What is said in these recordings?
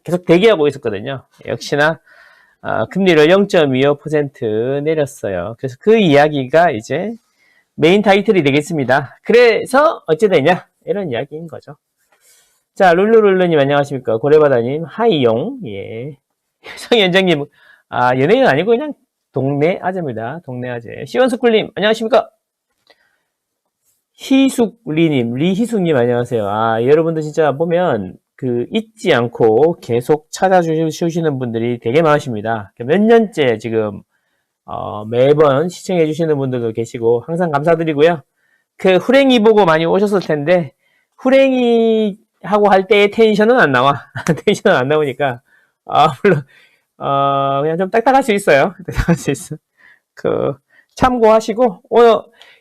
계속 대기하고 있었거든요. 역시나 금리를 0.25% 내렸어요. 그래서 그 이야기가 이제 메인 타이틀이 되겠습니다. 그래서 어찌 되냐 이런 이야기인 거죠. 자, 룰루룰루님 안녕하십니까. 고래바다님 하이용. 예. 성현정님 연예인 아니고 그냥 동네 아재입니다. 동네 아재. 시원스쿨님 안녕하십니까. 희숙리님, 리희숙님 안녕하세요. 여러분들 진짜 보면 잊지 않고 계속 찾아주시는 분들이 되게 많으십니다. 몇 년째 지금 매번 시청해 주시는 분들도 계시고 항상 감사드리고요. 후랭이 보고 많이 오셨을 텐데 후랭이 하고 할 때의 텐션은 안 나와. 텐션은 안 나오니까 물론 그냥 좀 딱딱할 수 있어요. 딱딱할 수 있어. 참고하시고 오늘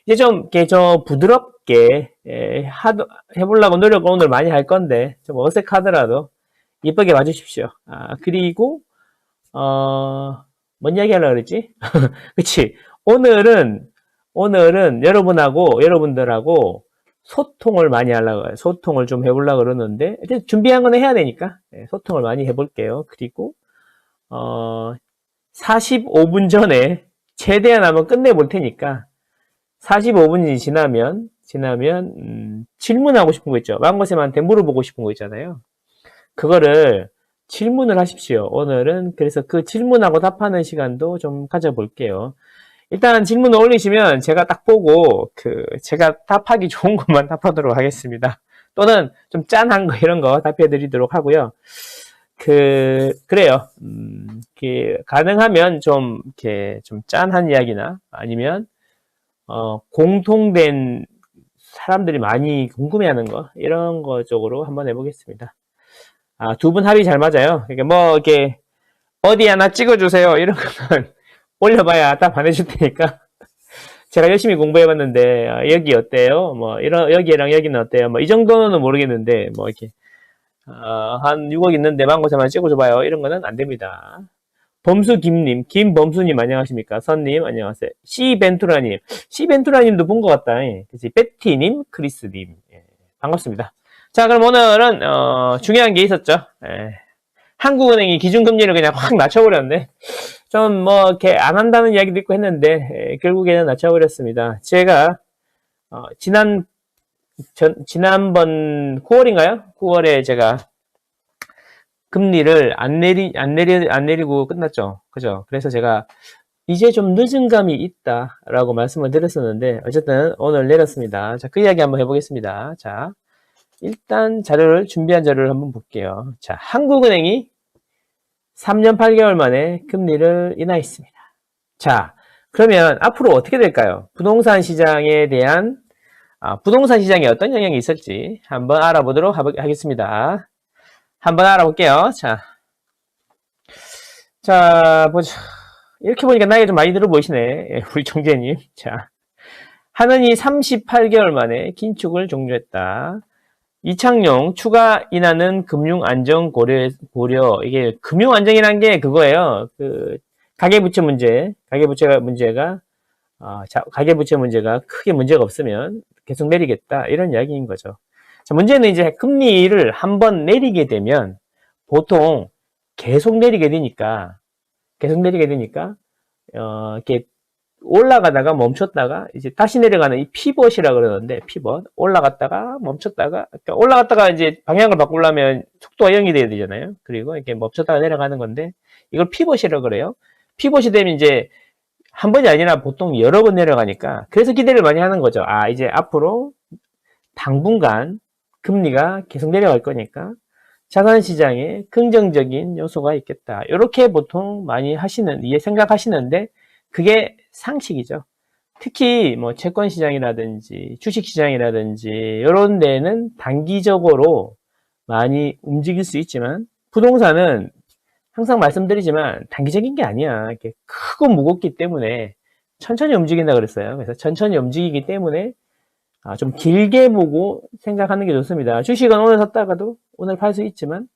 이제 좀 이렇게 부드럽게 해보려고 노력을 오늘 많이 할 건데 좀 어색하더라도 이쁘게 봐주십시오. 그리고 뭔 이야기 하려고 그랬지? 그치? 오늘은 여러분들하고 소통을 많이 하려고 해요. 소통을 좀 해보려고 그러는데 일단 준비한 건 해야 되니까 소통을 많이 해볼게요. 그리고 45분 전에 최대한 한번 끝내볼 테니까 45분이 지나면 질문하고 싶은 거 있죠. 망고쌤한테 물어보고 싶은 거 있잖아요. 그거를 질문을 하십시오. 오늘은 그래서 그 질문하고 답하는 시간도 좀 가져볼게요. 일단 질문을 올리시면 제가 딱 보고 제가 답하기 좋은 것만 답하도록 하겠습니다. 또는 좀 짠한 거 이런 거 답해 드리도록 하고요. 그래요. 가능하면 좀 짠한 이야기나 아니면 공통된 사람들이 많이 궁금해하는 거 이런 거 쪽으로 한번 해보겠습니다. 두 분 합이 잘 맞아요. 그러니까 이렇게 어디 하나 찍어주세요 이런 거는 올려봐야 답 안 해줄 테니까 제가 열심히 공부해봤는데 여기 어때요? 여기랑 여기는 어때요? 이 정도는 모르겠는데 이렇게 한 6억 있는데 망고새만 찍어줘봐요 이런 거는 안 됩니다. 범수김님, 김범수님 안녕하십니까? 선님 안녕하세요. 시벤투라님도 본 것 같다. 그치? 베티님, 크리스님 반갑습니다. 자, 그럼 오늘은 중요한 게 있었죠. 한국은행이 기준금리를 그냥 확 낮춰버렸네. 좀 이렇게 안 한다는 이야기도 있고 했는데 결국에는 낮춰버렸습니다. 제가 지난번 9월인가요? 9월에 제가 금리를 안 내리고 끝났죠. 그죠? 그래서 제가 이제 좀 늦은 감이 있다라고 말씀을 드렸었는데 어쨌든 오늘 내렸습니다. 자, 그 이야기 한번 해보겠습니다. 자, 일단 준비한 자료를 한번 볼게요. 자, 한국은행이 3년 8개월 만에 금리를 인하했습니다. 자, 그러면 앞으로 어떻게 될까요? 부동산 시장에 대한 부동산 시장에 어떤 영향이 있을지 한번 알아보도록 하겠습니다. 한번 알아볼게요. 자, 보자. 이렇게 보니까 나이가 좀 많이 들어 보이시네. 우리 총재님. 자, 하는이 38개월 만에 긴축을 종료했다. 이창용 추가 인하는 금융 안정 고려. 이게 금융 안정이란 게 그거예요. 가계부채 문제가 크게 문제가 없으면 계속 내리겠다 이런 이야기인 거죠. 자, 문제는 이제 금리를 한번 내리게 되면 보통 계속 내리게 되니까 이렇게 올라가다가 멈췄다가 이제 다시 내려가는 이 피벗이라 그러는데 피벗 올라갔다가 멈췄다가 그러니까 올라갔다가 이제 방향을 바꾸려면 속도가 0이 돼야 되잖아요. 그리고 이렇게 멈췄다가 내려가는 건데 이걸 피벗이라고 그래요. 피벗이 되면 이제 한 번이 아니라 보통 여러 번 내려가니까 그래서 기대를 많이 하는 거죠. 이제 앞으로 당분간 금리가 계속 내려갈 거니까 자산시장에 긍정적인 요소가 있겠다. 이렇게 보통 많이 생각하시는데 그게 상식이죠. 특히 채권시장이라든지 주식시장이라든지 이런 데는 단기적으로 많이 움직일 수 있지만 부동산은 항상 말씀드리지만 단기적인 게 아니야. 이렇게 크고 무겁기 때문에 천천히 움직인다 그랬어요. 그래서 천천히 움직이기 때문에 좀 길게 보고 생각하는 게 좋습니다. 주식은 오늘 샀다가도 오늘 팔 수 있지만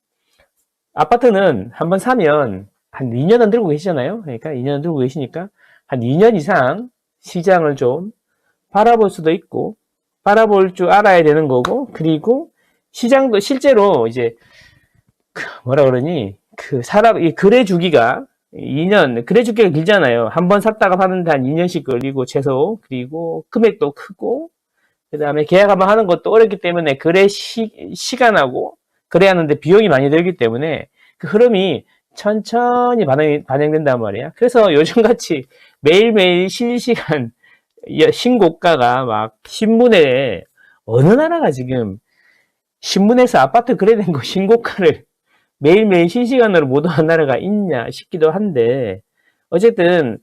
아파트는 한번 사면 한 2년은 들고 계시잖아요. 그러니까 2년은 들고 계시니까 한 2년 이상 시장을 좀 바라볼 수도 있고 바라볼 줄 알아야 되는 거고 그리고 시장도 실제로 이제 뭐라 그러니, 이 거래 주기가 2년, 거래 주기가 길잖아요. 한 번 샀다가 파는데 한 2년씩 걸리고, 최소. 그리고 금액도 크고, 그 다음에 계약 한번 하는 것도 어렵기 때문에 거래 시간하고 거래하는데 비용이 많이 들기 때문에 그 흐름이 천천히 반영된단 말이야. 그래서 요즘같이 매일매일 실시간 신고가가 막 신문에 어느 나라가 지금 신문에서 아파트 거래된 거 신고가를 매일매일 실시간으로 보도한 나라가 있냐 싶기도 한데 어쨌든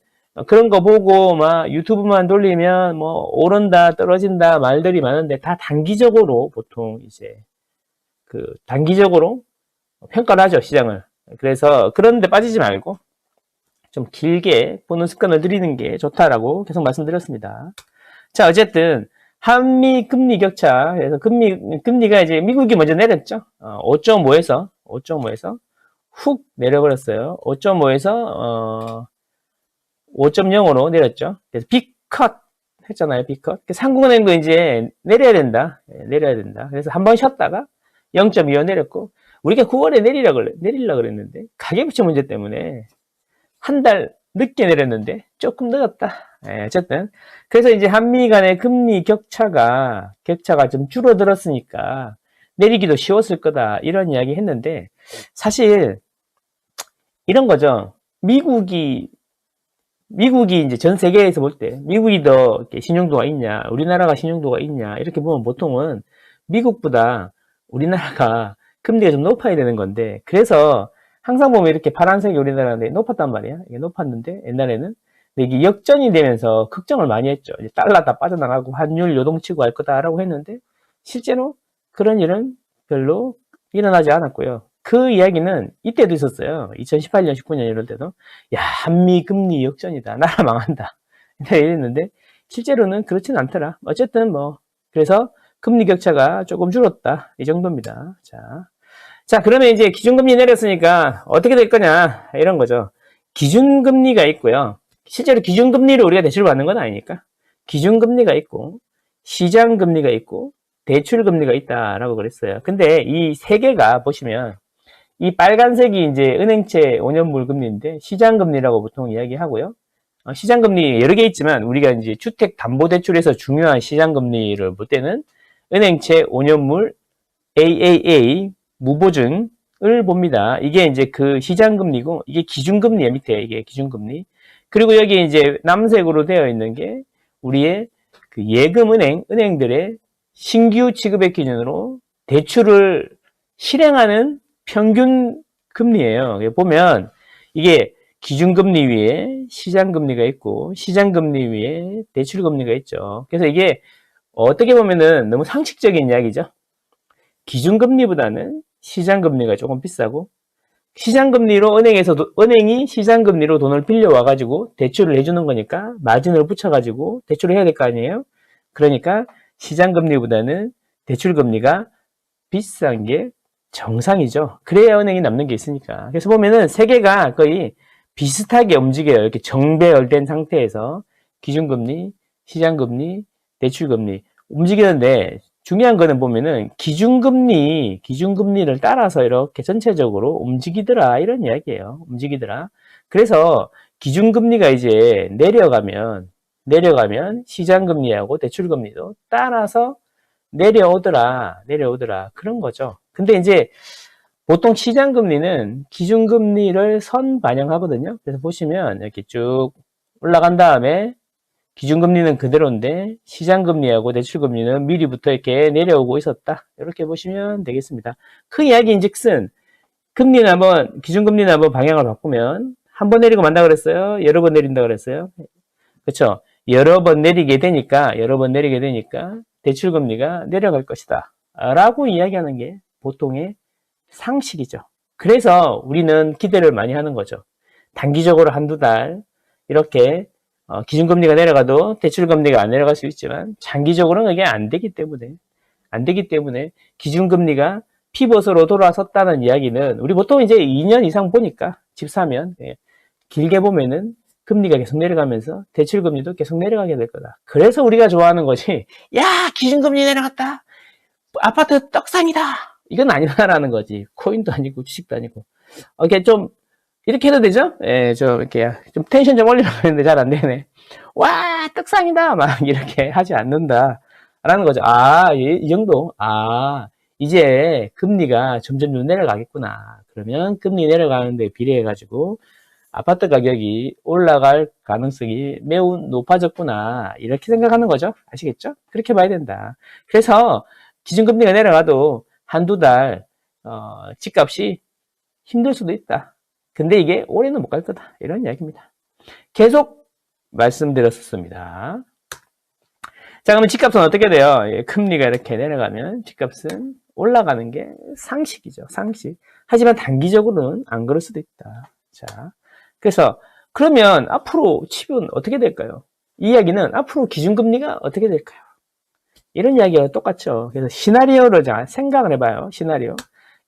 그런 거 보고 막 유튜브만 돌리면 뭐 오른다 떨어진다 말들이 많은데 다 단기적으로 보통 이제 단기적으로 평가를 하죠 시장을. 그래서 그런 데 빠지지 말고 좀 길게 보는 습관을 들이는 게 좋다라고 계속 말씀드렸습니다. 자, 어쨌든 한미 금리 격차. 그래서 금리가 이제 미국이 먼저 내렸죠. 5.5에서 훅 내려버렸어요. 5.5에서 5.0으로 내렸죠. 그래서 빅컷 했잖아요. 빅컷. 한국은행도 이제 내려야 된다. 내려야 된다. 그래서 한 번 쉬었다가 0.25 내렸고 우리가 9월에 내리려고 그랬는데 가계부채 문제 때문에 한 달 늦게 내렸는데 조금 늦었다. 어쨌든 그래서 이제 한미 간의 금리 격차가 좀 줄어들었으니까 내리기도 쉬웠을 거다 이런 이야기 했는데 사실 이런 거죠. 미국이 이제 전 세계에서 볼 때 미국이 더 신용도가 있냐, 우리나라가 신용도가 있냐 이렇게 보면 보통은 미국보다 우리나라가 금리가 좀 높아야 되는 건데 그래서 항상 보면 이렇게 파란색이 우리나라인데 높았단 말이야. 이게 높았는데 옛날에는 근데 이게 역전이 되면서 걱정을 많이 했죠. 이제 달러 다 빠져나가고 환율 요동치고 할 거다라고 했는데 실제로 그런 일은 별로 일어나지 않았고요. 그 이야기는 이때도 있었어요. 2018년, 19년 이럴 때도 야 한미 금리 역전이다. 나라 망한다. 이랬는데 실제로는 그렇지는 않더라. 어쨌든 뭐 그래서 금리 격차가 조금 줄었다. 이 정도입니다. 자, 그러면 이제 기준금리 내렸으니까 어떻게 될 거냐 이런 거죠. 기준금리가 있고요. 실제로 기준금리를 우리가 대출을 받는 건 아니니까 기준금리가 있고 시장금리가 있고 대출금리가 있다라고 그랬어요. 근데 이 세 개가 보시면 이 빨간색이 이제 은행채 5년물 금리인데 시장금리라고 보통 이야기하고요. 시장금리 여러 개 있지만 우리가 이제 주택담보대출에서 중요한 시장금리를 볼 때는 은행채 5년물 AAA 무보증을 봅니다. 이게 이제 그 시장금리고 이게 기준금리에 밑에 이게 기준금리. 그리고 여기 이제 남색으로 되어 있는 게 우리의 그 은행들의 신규 취급액 기준으로 대출을 실행하는 평균 금리예요. 보면 이게 기준금리 위에 시장금리가 있고 시장금리 위에 대출금리가 있죠. 그래서 이게 어떻게 보면은 너무 상식적인 이야기죠. 기준금리보다는 시장금리가 조금 비싸고 시장금리로 은행이 시장금리로 돈을 빌려와가지고 대출을 해주는 거니까 마진을 붙여가지고 대출을 해야 될 거 아니에요. 그러니까 시장금리보다는 대출금리가 비싼 게 정상이죠. 그래야 은행이 남는 게 있으니까. 그래서 보면은 세 개가 거의 비슷하게 움직여요. 이렇게 정배열된 상태에서 기준금리, 시장금리, 대출금리 움직이는데 중요한 거는 보면은 기준금리를 따라서 이렇게 전체적으로 움직이더라 이런 이야기예요. 움직이더라. 그래서 기준금리가 이제 내려가면 시장금리하고 대출금리도 따라서 내려오더라 그런 거죠. 근데 이제 보통 시장금리는 기준금리를 선반영하거든요. 그래서 보시면 이렇게 쭉 올라간 다음에 기준금리는 그대로인데 시장금리하고 대출금리는 미리부터 이렇게 내려오고 있었다. 이렇게 보시면 되겠습니다. 그 이야기인즉슨 기준금리는 한번 방향을 바꾸면 한 번 내리고 만다 그랬어요. 여러 번 내린다 그랬어요. 그렇죠? 여러 번 내리게 되니까 대출금리가 내려갈 것이다. 라고 이야기하는 게 보통의 상식이죠. 그래서 우리는 기대를 많이 하는 거죠. 단기적으로 한두 달 이렇게 기준금리가 내려가도 대출금리가 안 내려갈 수 있지만 장기적으로는 그게 안 되기 때문에 기준금리가 피벗으로 돌아섰다는 이야기는 우리 보통 이제 2년 이상 보니까 집 사면 길게 보면은 금리가 계속 내려가면서 대출금리도 계속 내려가게 될 거다. 그래서 우리가 좋아하는 것이 야 기준금리 내려갔다. 아파트 떡상이다. 이건 아니다라는 거지. 코인도 아니고 주식도 아니고. 이렇게 좀 이렇게 해도 되죠? 예, 좀 이렇게 좀 텐션 좀 올리려고 했는데 잘 안 되네. 와, 떡상이다 막 이렇게 하지 않는다라는 거죠. 이 정도. 이제 금리가 점점 내려가겠구나. 그러면 금리 내려가는데 비례해 가지고 아파트 가격이 올라갈 가능성이 매우 높아졌구나. 이렇게 생각하는 거죠. 아시겠죠? 그렇게 봐야 된다. 그래서 기준금리가 내려가도 한두 달 집값이 힘들 수도 있다. 근데 이게 올해는 못 갈 거다. 이런 이야기입니다. 계속 말씀드렸었습니다. 자, 그러면 집값은 어떻게 돼요? 금리가 이렇게 내려가면 집값은 올라가는 게 상식이죠. 상식. 하지만 단기적으로는 안 그럴 수도 있다. 자, 그래서 그러면 앞으로 집은 어떻게 될까요? 이 이야기는 앞으로 기준금리가 어떻게 될까요? 이런 이야기가 똑같죠. 그래서 시나리오를 생각을 해봐요. 시나리오.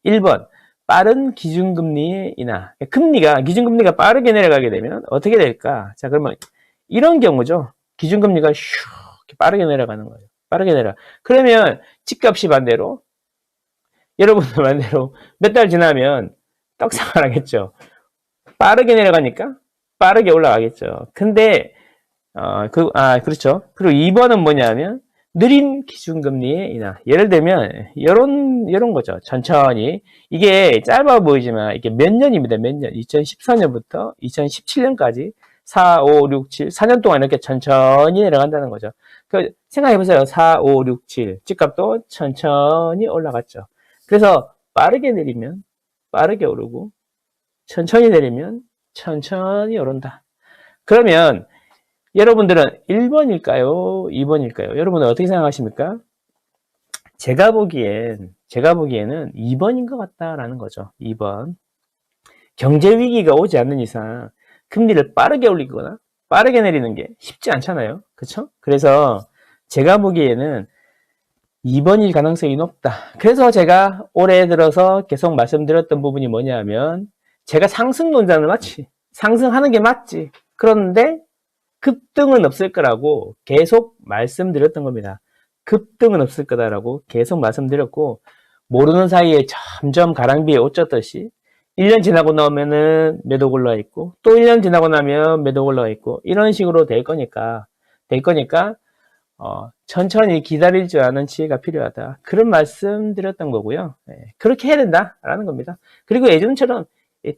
1번. 빠른 기준금리의 인하. 기준금리가 빠르게 내려가게 되면 어떻게 될까? 자, 그러면 이런 경우죠. 기준금리가 슉 빠르게 내려가는 거예요. 빠르게 내려. 그러면 집값이 반대로, 여러분들 반대로 몇 달 지나면 떡상을 하겠죠. 빠르게 내려가니까 빠르게 올라가겠죠. 근데, 그렇죠. 그리고 2번은 뭐냐면, 느린 기준금리의 인하. 예를 들면, 요런 거죠. 천천히. 이게 짧아 보이지만, 이게 몇 년입니다. 몇 년. 2014년부터 2017년까지 4, 5, 6, 7, 4년 동안 이렇게 천천히 내려간다는 거죠. 생각해보세요. 4, 5, 6, 7. 집값도 천천히 올라갔죠. 그래서 빠르게 내리면 빠르게 오르고, 천천히 내리면 천천히 오른다. 그러면 여러분들은 1번일까요? 2번일까요? 여러분은 어떻게 생각하십니까? 제가 보기에는 2번인 것 같다라는 거죠. 2번. 경제 위기가 오지 않는 이상 금리를 빠르게 올리거나 빠르게 내리는 게 쉽지 않잖아요. 그렇죠? 그래서 제가 보기에는 2번일 가능성이 높다. 그래서 제가 올해 들어서 계속 말씀드렸던 부분이 뭐냐면 제가 상승론자는 맞지. 상승하는 게 맞지. 그런데 급등은 없을 거라고 계속 말씀드렸던 겁니다. 급등은 없을 거다라고 계속 말씀드렸고 모르는 사이에 점점 가랑비에 옷 젖듯이 1년 지나고 나오면은 매도 올라와 있고 또 1년 지나고 나면 매도 올라와 있고 이런 식으로 될 거니까 천천히 기다릴 줄 아는 지혜가 필요하다. 그런 말씀 드렸던 거고요. 그렇게 해야 된다라는 겁니다. 그리고 예전처럼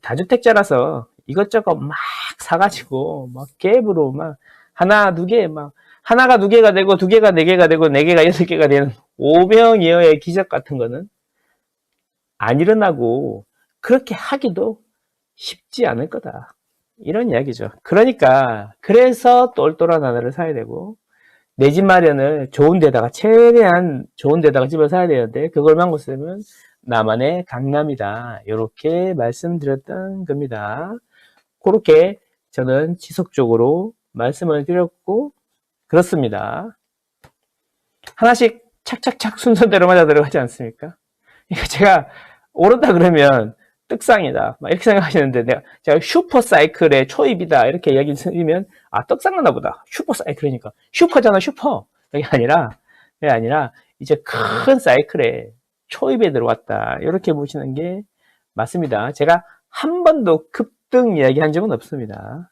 다주택자라서 이것저것 막 사가지고 막 갭으로 막 하나, 두 개, 막 하나가 두 개가 되고 두 개가 네 개가 되고 네 개가 여섯 개가 되는 오병이어의 기적 같은 거는 안 일어나고 그렇게 하기도 쉽지 않을 거다. 이런 이야기죠. 그러니까 그래서 똘똘한 하나를 사야 되고 내 집 마련을 좋은 데다가 최대한 좋은 데다가 집을 사야 되는데 그걸 망고 쓰면 나만의 강남이다. 이렇게 말씀드렸던 겁니다. 그렇게 저는 지속적으로 말씀을 드렸고 그렇습니다. 하나씩 착착착 순서대로 맞아 들어가지 않습니까? 제가 오른다 그러면 떡상이다 막 이렇게 생각하시는데 제가 슈퍼사이클의 초입이다 이렇게 이야기 드리면 떡상하나 보다. 슈퍼사이클이니까 슈퍼잖아 슈퍼. 그게 아니라 이제 큰 사이클에 초입에 들어왔다. 이렇게 보시는 게 맞습니다. 제가 한 번도 급등 이야기한 적은 없습니다.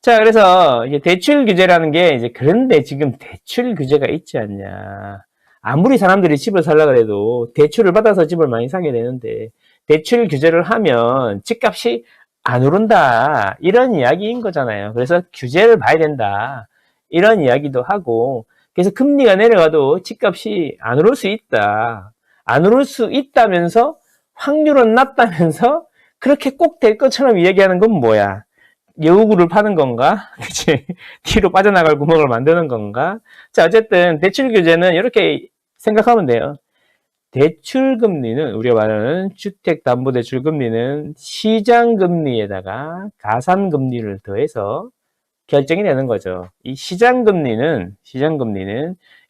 자, 그래서 이게 대출 규제라는 게 이제 그런데 지금 대출 규제가 있지 않냐. 아무리 사람들이 집을 살려고 해도 대출을 받아서 집을 많이 사게 되는데 대출 규제를 하면 집값이 안 오른다. 이런 이야기인 거잖아요. 그래서 규제를 봐야 된다. 이런 이야기도 하고 그래서 금리가 내려가도 집값이 안 오를 수 있다. 안 오를 수 있다면서 확률은 낮다면서 그렇게 꼭 될 것처럼 이야기하는 건 뭐야? 여우구를 파는 건가? 그치? 뒤로 빠져나갈 구멍을 만드는 건가? 자, 어쨌든 대출 규제는 이렇게 생각하면 돼요. 대출 금리는 우리가 말하는 주택담보대출 금리는 시장 금리에다가 가산 금리를 더해서 결정이 되는 거죠. 이 시장 금리는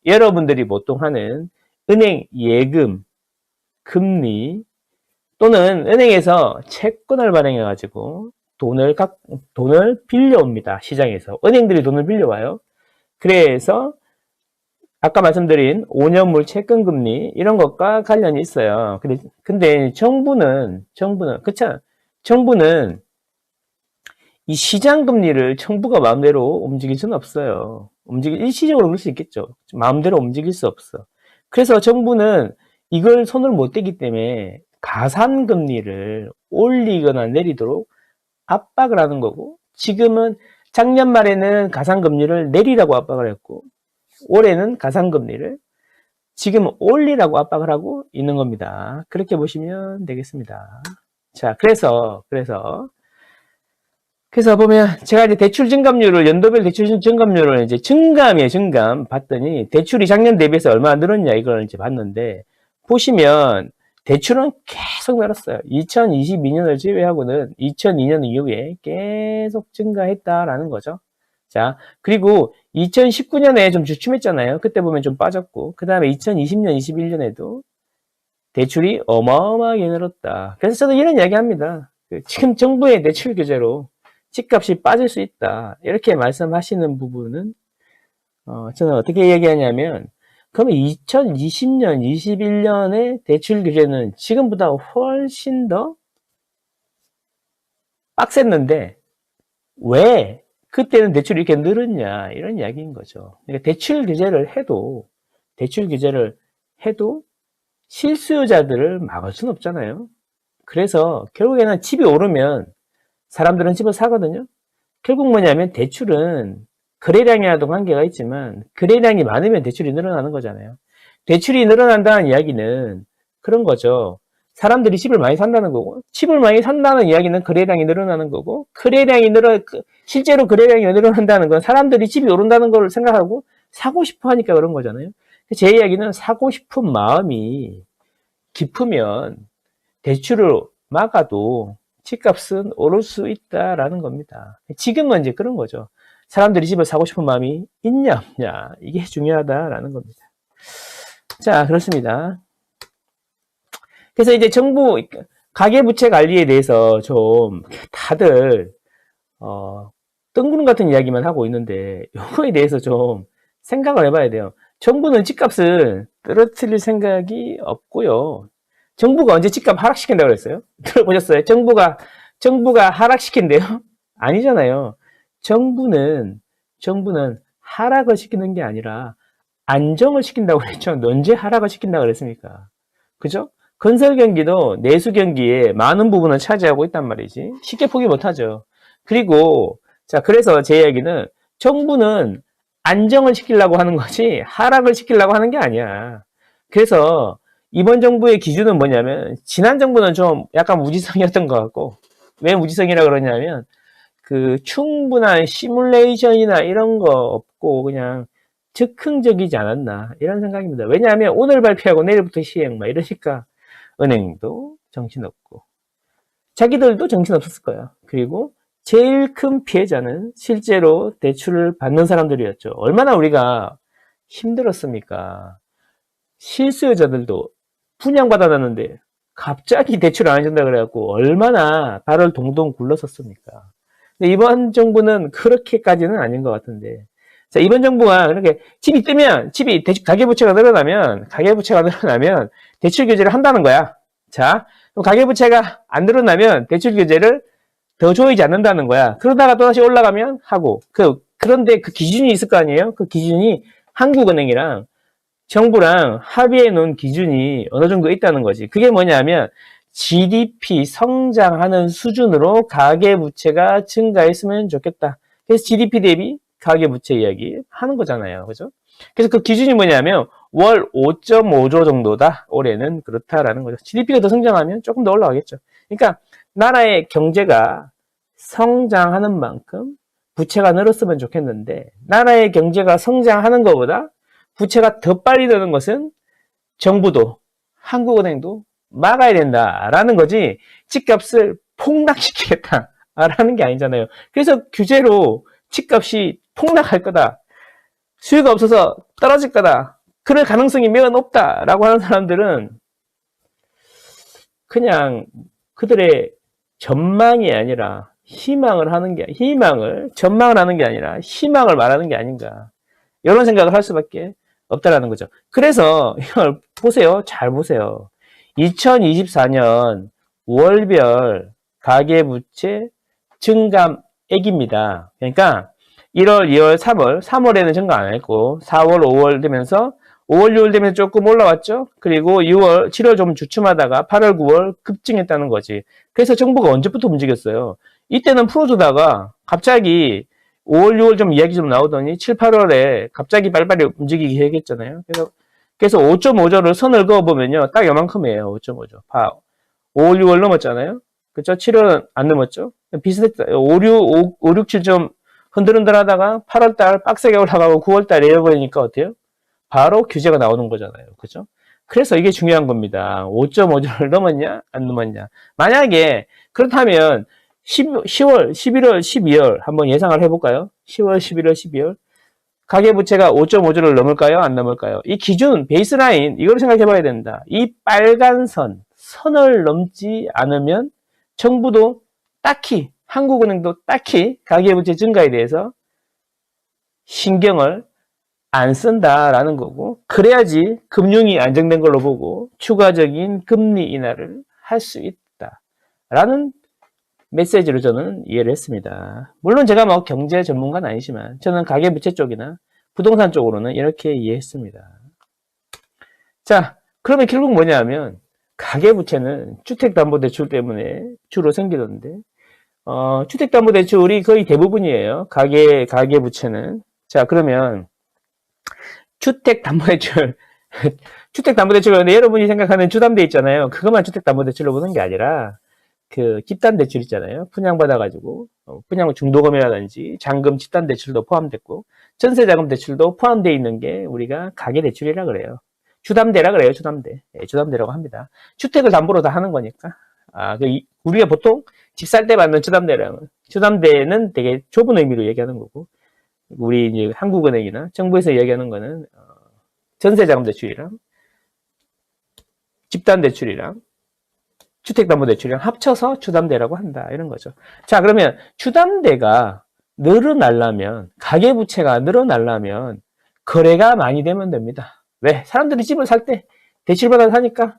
여러분들이 보통 하는 은행 예금 금리 또는 은행에서 채권을 발행해 가지고 돈을 빌려옵니다. 시장에서 은행들이 돈을 빌려와요. 그래서 아까 말씀드린 5년물 채권금리 이런 것과 관련이 있어요. 근데 그렇잖아. 정부는 이 시장금리를 정부가 마음대로 움직일 수는 없어요. 일시적으로 그럴 수 있겠죠. 마음대로 움직일 수 없어. 그래서 정부는 이걸 손을 못 대기 때문에 가산금리를 올리거나 내리도록 압박을 하는 거고, 지금은 작년 말에는 가산금리를 내리라고 압박을 했고, 올해는 가산금리를 지금 올리라고 압박을 하고 있는 겁니다. 그렇게 보시면 되겠습니다. 자, 그래서 보면 제가 이제 대출 증감률을 연도별 대출 증감률을 이제 증감 봤더니 대출이 작년 대비해서 얼마나 늘었냐 이걸 이제 봤는데, 보시면 대출은 계속 늘었어요. 2022년을 제외하고는 2002년 이후에 계속 증가했다라는 거죠. 자, 그리고 2019년에 좀 주춤했잖아요. 그때 보면 좀 빠졌고, 그 다음에 2020년, 21년에도 대출이 어마어마하게 늘었다. 그래서 저도 이런 이야기 합니다. 지금 정부의 대출 규제로 집값이 빠질 수 있다. 이렇게 말씀하시는 부분은, 저는 어떻게 얘기하냐면, 그러면 2020년, 21년의 대출 규제는 지금보다 훨씬 더 빡셌는데, 왜 그때는 대출이 이렇게 늘었냐, 이런 이야기인 거죠. 그러니까 대출 규제를 해도 실수요자들을 막을 수는 없잖아요. 그래서 결국에는 집이 오르면 사람들은 집을 사거든요. 결국 뭐냐면 대출은 거래량이라도 관계가 있지만 거래량이 많으면 대출이 늘어나는 거잖아요. 대출이 늘어난다는 이야기는 그런 거죠. 사람들이 집을 많이 산다는 거고, 집을 많이 산다는 이야기는 거래량이 늘어나는 거고, 실제로 거래량이 늘어난다는 건 사람들이 집이 오른다는 걸 생각하고 사고 싶어 하니까 그런 거잖아요. 제 이야기는 사고 싶은 마음이 깊으면 대출을 막아도 집값은 오를 수 있다라는 겁니다. 지금은 이제 그런 거죠. 사람들이 집을 사고 싶은 마음이 있냐 없냐, 이게 중요하다라는 겁니다. 자, 그렇습니다. 그래서 이제 정부 가계부채 관리에 대해서 좀 다들 뜬구름 같은 이야기만 하고 있는데, 이거에 대해서 좀 생각을 해봐야 돼요. 정부는 집값을 떨어뜨릴 생각이 없고요. 정부가 언제 집값 하락시킨다고 그랬어요? 들어보셨어요? 정부가 하락시킨대요? 아니잖아요. 정부는 하락을 시키는 게 아니라 안정을 시킨다고 그랬죠. 언제 하락을 시킨다고 그랬습니까? 그죠? 건설 경기도 내수 경기에 많은 부분을 차지하고 있단 말이지. 쉽게 포기 못 하죠. 그리고, 자, 그래서 제 이야기는 정부는 안정을 시키려고 하는 거지 하락을 시키려고 하는 게 아니야. 그래서 이번 정부의 기준은 뭐냐면, 지난 정부는 좀 약간 무지성이었던 것 같고, 왜 무지성이라 그러냐면, 충분한 시뮬레이션이나 이런 거 없고, 그냥 즉흥적이지 않았나, 이런 생각입니다. 왜냐하면 오늘 발표하고 내일부터 시행, 막 이러니까, 은행도 정신없고, 자기들도 정신없었을 거야. 그리고 제일 큰 피해자는 실제로 대출을 받는 사람들이었죠. 얼마나 우리가 힘들었습니까? 실수요자들도 분양받아놨는데 갑자기 대출 안 해준다 그래갖고 얼마나 발을 동동 굴렀었습니까? 근데 이번 정부는 그렇게까지는 아닌 것 같은데, 자, 이번 정부가 그렇게 가계부채가 늘어나면 대출 규제를 한다는 거야. 자, 그럼 가계부채가 안 늘어나면 대출 규제를 더 조이지 않는다는 거야. 그러다가 또다시 올라가면 하고, 그런데 그 기준이 있을 거 아니에요? 그 기준이 한국은행이랑 정부랑 합의해 놓은 기준이 어느 정도 있다는 거지. 그게 뭐냐면 GDP 성장하는 수준으로 가계부채가 증가했으면 좋겠다. 그래서 GDP 대비 가계부채 이야기 하는 거잖아요. 그죠? 그래서 그 기준이 뭐냐면 월 5.5조 정도다. 올해는 그렇다라는 거죠. GDP가 더 성장하면 조금 더 올라가겠죠. 그러니까 나라의 경제가 성장하는 만큼 부채가 늘었으면 좋겠는데, 나라의 경제가 성장하는 것보다 부채가 더 빨리 드는 것은 정부도 한국은행도 막아야 된다라는 거지, 집값을 폭락시키겠다라는 게 아니잖아요. 그래서 규제로 집값이 폭락할 거다, 수요가 없어서 떨어질 거다, 그럴 가능성이 매우 높다라고 하는 사람들은 그냥 그들의 전망이 아니라 전망을 하는 게 아니라 희망을 말하는 게 아닌가, 이런 생각을 할 수밖에 없다라는 거죠. 그래서 이걸 보세요. 잘 보세요. 2024년 월별 가계부채 증감액입니다. 그러니까 1월, 2월, 3월, 3월에는 증가 안 했고 4월, 5월 되면서 5월, 6월 되면 조금 올라왔죠. 그리고 6월, 7월 좀 주춤하다가 8월, 9월 급증했다는 거지. 그래서 정부가 언제부터 움직였어요? 이때는 풀어주다가 갑자기 5월, 6월 좀 이야기 좀 나오더니 7, 8월에 갑자기 빨리빨리 움직이기 시작했잖아요. 그래서 5.5조를 선을 그어보면요. 딱 요만큼이에요. 5.5조. 5월, 6월 넘었잖아요. 그쵸? 7월은 안 넘었죠? 비슷했다. 5, 6, 7 좀 흔들흔들 하다가 8월달 빡세게 올라가고 9월달 내려버리니까 어때요? 바로 규제가 나오는 거잖아요. 그죠? 그래서 이게 중요한 겁니다. 5.5조를 넘었냐? 안 넘었냐? 만약에 그렇다면 10월, 11월, 12월 한번 예상을 해볼까요? 10월, 11월, 12월 가계부채가 5.5조를 넘을까요? 안 넘을까요? 이 기준, 베이스라인 이걸 생각해 봐야 된다. 이 빨간 선을 넘지 않으면 정부도 딱히 한국은행도 딱히 가계부채 증가에 대해서 신경을 안 쓴다라는 거고, 그래야지 금융이 안정된 걸로 보고 추가적인 금리 인하를 할 수 있다라는 메시지로 저는 이해를 했습니다. 물론 제가 뭐 경제 전문가는 아니지만 저는 가계부채 쪽이나 부동산 쪽으로는 이렇게 이해했습니다. 자, 그러면 결국 뭐냐면 가계부채는 주택담보대출 때문에 주로 생기던데 주택담보대출이 거의 대부분이에요. 가계부채는. 자, 그러면 주택담보대출 주택담보대출은 여러분이 생각하는 주담대 있잖아요. 그것만 주택담보대출로 보는 게 아니라 그 집단대출 있잖아요. 분양받아가지고 분양 중도금이라든지 잔금 집단대출도 포함됐고 전세자금 대출도 포함되어 있는 게 우리가 가계대출이라 그래요. 주담대라 그래요. 주담대. 네, 주담대라고 합니다. 주택을 담보로 다 하는 거니까. 우리가 보통 집 살 때 받는 주담대는 되게 좁은 의미로 얘기하는 거고, 우리 이제 한국은행이나 정부에서 얘기하는 거는 전세자금 대출이랑 집단대출이랑 주택담보대출이랑 합쳐서 주담대라고 한다. 이런 거죠. 자, 그러면 주담대가 늘어나려면, 가계부채가 늘어나려면 거래가 많이 되면 됩니다. 왜? 사람들이 집을 살 때 대출받아 사니까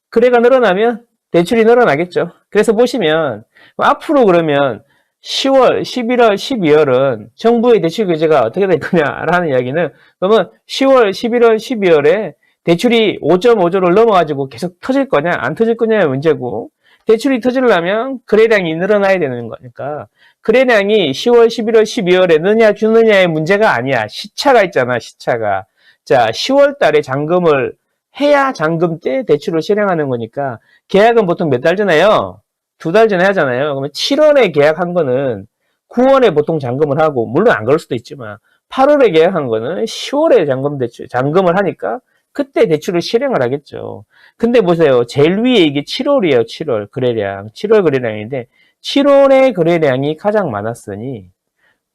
거래가 늘어나면 대출이 늘어나겠죠. 그래서 보시면 앞으로 그러면 10월, 11월, 12월은 정부의 대출 규제가 어떻게 될 거냐라는 이야기는, 그러면 10월, 11월, 12월에 대출이 5.5조를 넘어가지고 계속 터질 거냐 안 터질 거냐의 문제고, 대출이 터지려면 거래량이 늘어나야 되는 거니까 거래량이 10월, 11월, 12월에 느냐 주느냐의 문제가 아니야. 시차가 있잖아. 시차가. 자, 10월 달에 잔금을 해야 잔금 때 대출을 실행하는 거니까 계약은 보통 몇 달 전에요? 2달 전에 하잖아요. 그러면 7월에 계약한 거는 9월에 보통 잔금을 하고, 물론 안 그럴 수도 있지만 8월에 계약한 거는 10월에 잔금을 하니까 그때 대출을 실행을 하겠죠. 근데 보세요. 제일 위에 이게 7월이에요. 7월 거래량. 7월 거래량인데 7월의 거래량이 가장 많았으니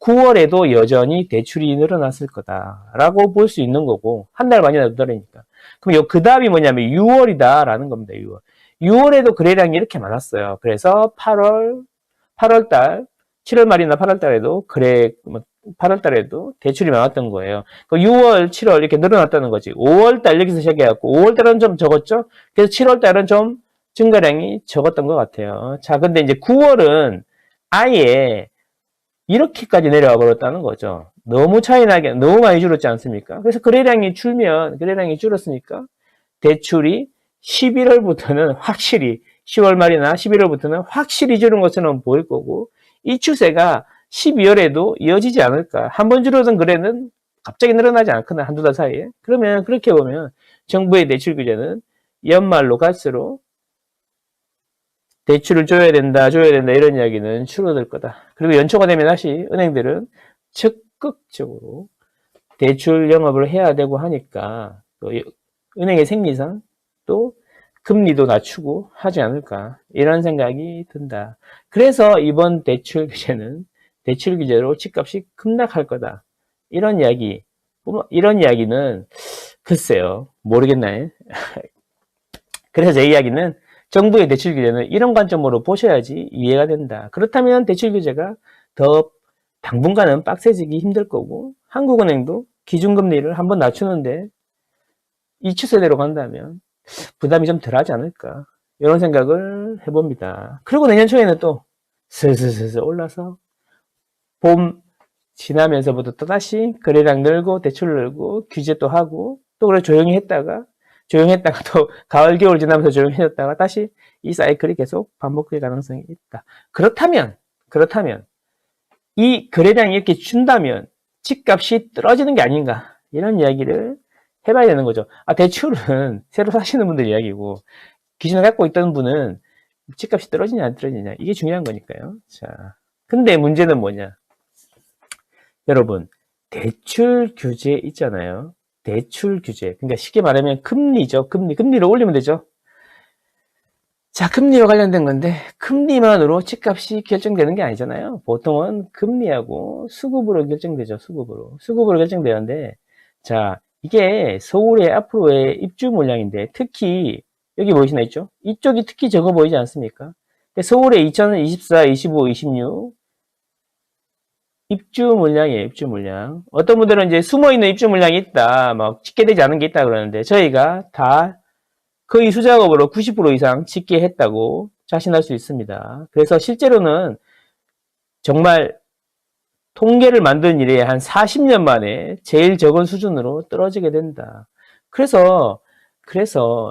9월에도 여전히 대출이 늘어났을 거다라고 볼 수 있는 거고, 한 달 반이나 2달이니까. 그럼 그 다음이 뭐냐면 6월이다라는 겁니다. 6월. 6월에도 거래량이 이렇게 많았어요. 그래서 8월달, 7월 말이나 8월달에도 8월달에도 대출이 많았던 거예요. 6월, 7월 이렇게 늘어났다는 거지. 5월달 여기서 시작해갖고 5월달은 좀 적었죠. 그래서 7월달은 좀 증가량이 적었던 것 같아요. 자, 근데 이제 9월은 아예 이렇게까지 내려와 버렸다는 거죠. 너무 차이 나게, 너무 많이 줄었지 않습니까? 그래서 거래량이 줄었으니까 대출이 11월부터는 확실히, 10월 말이나 11월부터는 확실히 줄은 것처럼 보일 거고, 이 추세가 12월에도 이어지지 않을까. 한 번 줄어든 거래는 갑자기 늘어나지 않거나 한두 달 사이에. 그러면 그렇게 보면 정부의 대출 규제는 연말로 갈수록 대출을 줘야 된다 이런 이야기는 줄어들 거다. 그리고 연초가 되면 다시 은행들은 적극적으로 대출 영업을 해야 되고 하니까 또 은행의 생리상 또 금리도 낮추고 하지 않을까, 이런 생각이 든다. 그래서 이번 대출 규제는 대출 규제로 집값이 급락할 거다. 이런 이야기는 글쎄요, 모르겠나요? 그래서 제 이야기는 정부의 대출 규제는 이런 관점으로 보셔야지 이해가 된다. 그렇다면 대출 규제가 더 당분간은 빡세지기 힘들 거고, 한국은행도 기준금리를 한번 낮추는데 이 추세대로 간다면 부담이 좀 덜하지 않을까. 이런 생각을 해봅니다. 그리고 내년 초에는 또 슬슬슬슬 올라서 봄 지나면서부터 또다시 거래량 늘고 대출 늘고 규제 또 하고 또 그래 조용히 했다가 또 가을 겨울 지나면서 조용해졌다가 다시 이 사이클이 계속 반복될 가능성이 있다. 그렇다면 이 거래량이 이렇게 준다면 집값이 떨어지는 게 아닌가 이런 이야기를 해봐야 되는 거죠. 대출은 새로 사시는 분들 이야기고 기준을 갖고 있던 분은 집값이 떨어지냐 안 떨어지냐 이게 중요한 거니까요. 자, 근데 문제는 뭐냐? 여러분, 대출 규제 있잖아요. 대출 규제. 그러니까 쉽게 말하면 금리죠. 금리를 올리면 되죠. 자, 금리와 관련된 건데 금리만으로 집값이 결정되는 게 아니잖아요. 보통은 금리하고 수급으로 결정되죠. 수급으로 결정되는데 자, 이게 서울의 앞으로의 입주 물량인데 특히 여기 보이시나 있죠? 이쪽이 특히 적어 보이지 않습니까? 서울의 2024, 25, 26 입주 물량이에요. 입주 물량. 어떤 분들은 이제 숨어있는 입주 물량이 있다. 막 집계되지 않은 게 있다 그러는데 저희가 다 거의 수작업으로 90% 이상 집계했다고 자신할 수 있습니다. 그래서 실제로는 정말 통계를 만든 이래 한 40년 만에 제일 적은 수준으로 떨어지게 된다. 그래서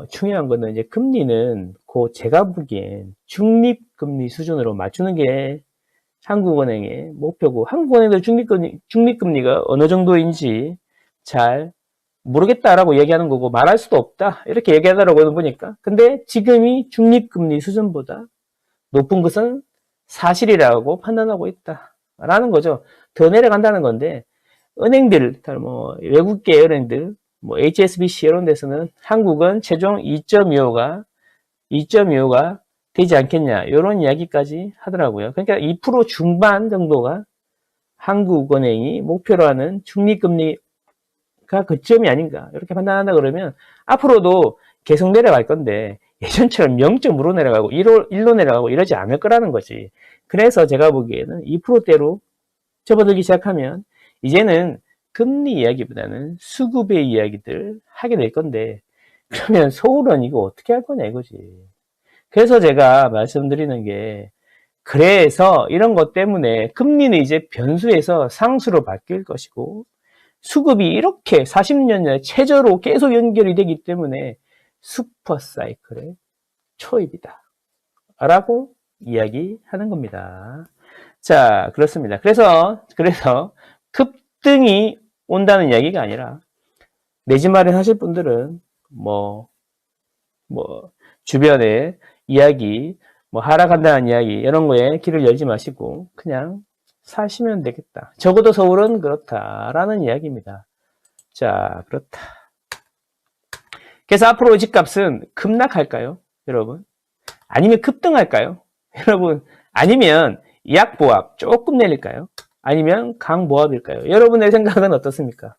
중요한 거는 이제 금리는 제가 보기엔 중립금리 수준으로 맞추는 게 한국은행의 목표고 한국은행들 중립금리가 어느 정도인지 잘 모르겠다라고 얘기하는 거고 말할 수도 없다 이렇게 얘기하더라고요 보니까. 근데 지금이 중립금리 수준보다 높은 것은 사실이라고 판단하고 있다라는 거죠. 더 내려간다는 건데 은행들, 외국계 은행들, HSBC 이런 데서는 한국은 최종 2.25가 되지 않겠냐 이런 이야기까지 하더라고요. 그러니까 2% 중반 정도가 한국은행이 목표로 하는 중립금리가 그점이 아닌가 이렇게 판단한다 그러면 앞으로도 계속 내려갈 건데 예전처럼 0.5로 내려가고 1로 내려가고 이러지 않을 거라는 거지. 그래서 제가 보기에는 2%대로 접어들기 시작하면 이제는 금리 이야기보다는 수급의 이야기들 하게 될 건데 그러면 서울은 이거 어떻게 할 거냐 이거지. 그래서 제가 말씀드리는 게 그래서 이런 것 때문에 금리는 이제 변수에서 상수로 바뀔 것이고 수급이 이렇게 40년째 최저로 계속 연결이 되기 때문에 슈퍼 사이클의 초입이다 라고 이야기하는 겁니다. 자, 그렇습니다. 그래서 급등이 온다는 이야기가 아니라 내 집 마련하실 분들은 주변에 이야기, 하락한다는 이야기 이런 거에 귀를 열지 마시고 그냥 사시면 되겠다. 적어도 서울은 그렇다라는 이야기입니다. 자, 그렇다. 그래서 앞으로 집값은 급락할까요, 여러분? 아니면 급등할까요? 여러분, 아니면 약보합 조금 내릴까요? 아니면 강보합일까요? 여러분의 생각은 어떻습니까?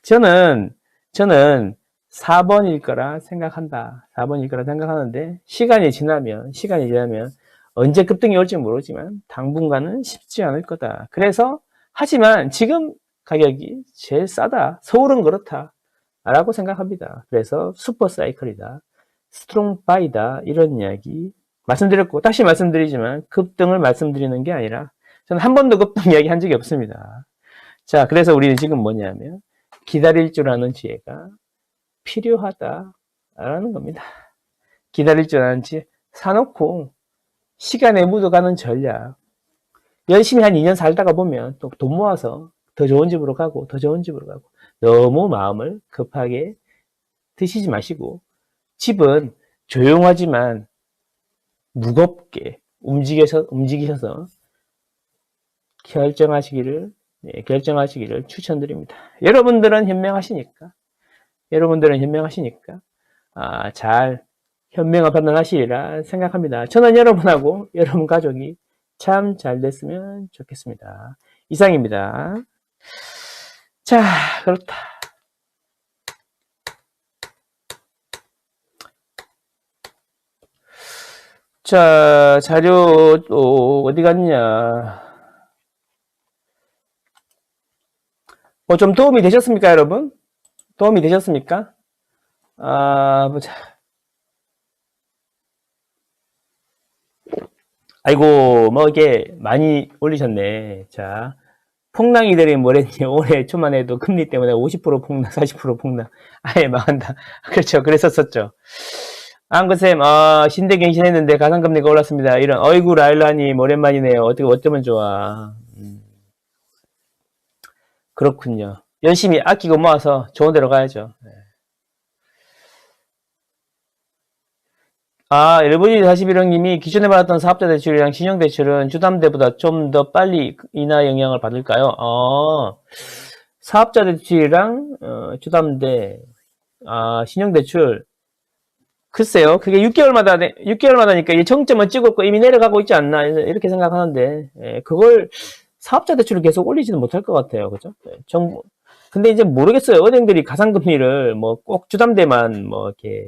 저는 4번일 거라 생각한다. 4번일 거라 생각하는데 시간이 지나면 언제 급등이 올지 모르지만 당분간은 쉽지 않을 거다. 그래서 하지만 지금 가격이 제일 싸다. 서울은 그렇다. 라고 생각합니다. 그래서 슈퍼 사이클이다. 스트롱 바이다. 이런 이야기 말씀드렸고 다시 말씀드리지만 급등을 말씀드리는 게 아니라 저는 한 번도 급등 이야기 한 적이 없습니다. 자, 그래서 우리는 지금 뭐냐면 기다릴 줄 아는 지혜가 필요하다라는 겁니다. 기다릴 줄 아는 지혜 사놓고 시간에 묻어가는 전략. 열심히 한 2년 살다가 보면 또 돈 모아서 더 좋은 집으로 가고 너무 마음을 급하게 드시지 마시고 집은 조용하지만 무겁게 움직이셔서 결정하시기를 추천드립니다. 여러분들은 현명하시니까 잘 현명한 판단하시리라 생각합니다. 저는 여러분하고 여러분 가족이 참 잘 됐으면 좋겠습니다. 이상입니다. 자, 그렇다. 자, 자료 또 어디 갔냐? 좀 도움이 되셨습니까, 여러분? 도움이 되셨습니까? 보자. 아이고, 뭐, 이게 많이 올리셨네. 자, 폭락이들이 뭐랬니? 올해 초만 해도 금리 때문에 50% 폭락, 40% 폭락. 아예 망한다. 그렇죠. 그랬었었죠. 안그쌤, 신대 갱신했는데 가상금리가 올랐습니다. 이런, 어이구, 라일라님, 오랜만이네요. 어떻게, 어쩌면 좋아. 그렇군요. 열심히 아끼고 모아서 좋은 데로 가야죠. 네. 일본이 41형님이 기존에 받았던 사업자 대출이랑 신용 대출은 주담대보다 좀 더 빨리 인하 영향을 받을까요? 사업자 대출이랑 주담대, 신용 대출. 글쎄요, 그게 6개월마다니까 이 정점은 찍었고 이미 내려가고 있지 않나 이렇게 생각하는데, 그걸 사업자 대출을 계속 올리지는 못할 것 같아요, 그죠? 정부. 근데 이제 모르겠어요. 은행들이 가상금리를 뭐 꼭 주담대만 뭐 이렇게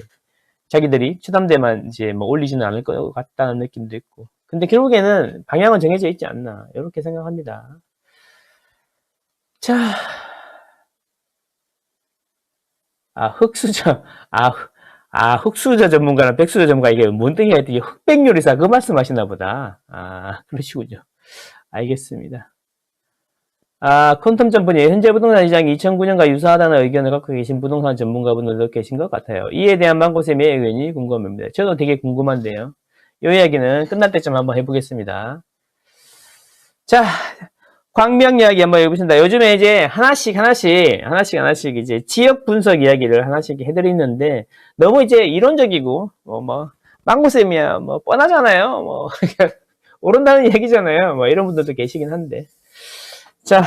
자기들이 추담대만 이제 뭐 올리지는 않을 것 같다는 느낌도 있고. 근데 결국에는 방향은 정해져 있지 않나. 이렇게 생각합니다. 자, 흑수저. 흑수저 전문가랑 백수저 전문가 이게 뭔등이야. 흑백요리사 그 말씀하시나 보다. 그러시군요. 알겠습니다. 퀀텀 점프님, 현재 부동산 시장이 2009년과 유사하다는 의견을 갖고 계신 부동산 전문가분들도 계신 것 같아요. 이에 대한 망고쌤의 의견이 궁금합니다. 저도 되게 궁금한데요. 이 이야기는 끝날 때쯤 한번 해보겠습니다. 자, 광명 이야기 한번 해보겠습니다. 요즘에 이제 하나씩 이제 지역 분석 이야기를 하나씩 해드리는데 너무 이제 이론적이고 망고쌤이야 뭐 뻔하잖아요. 뭐 오른다는 얘기잖아요. 뭐 이런 분들도 계시긴 한데. 자,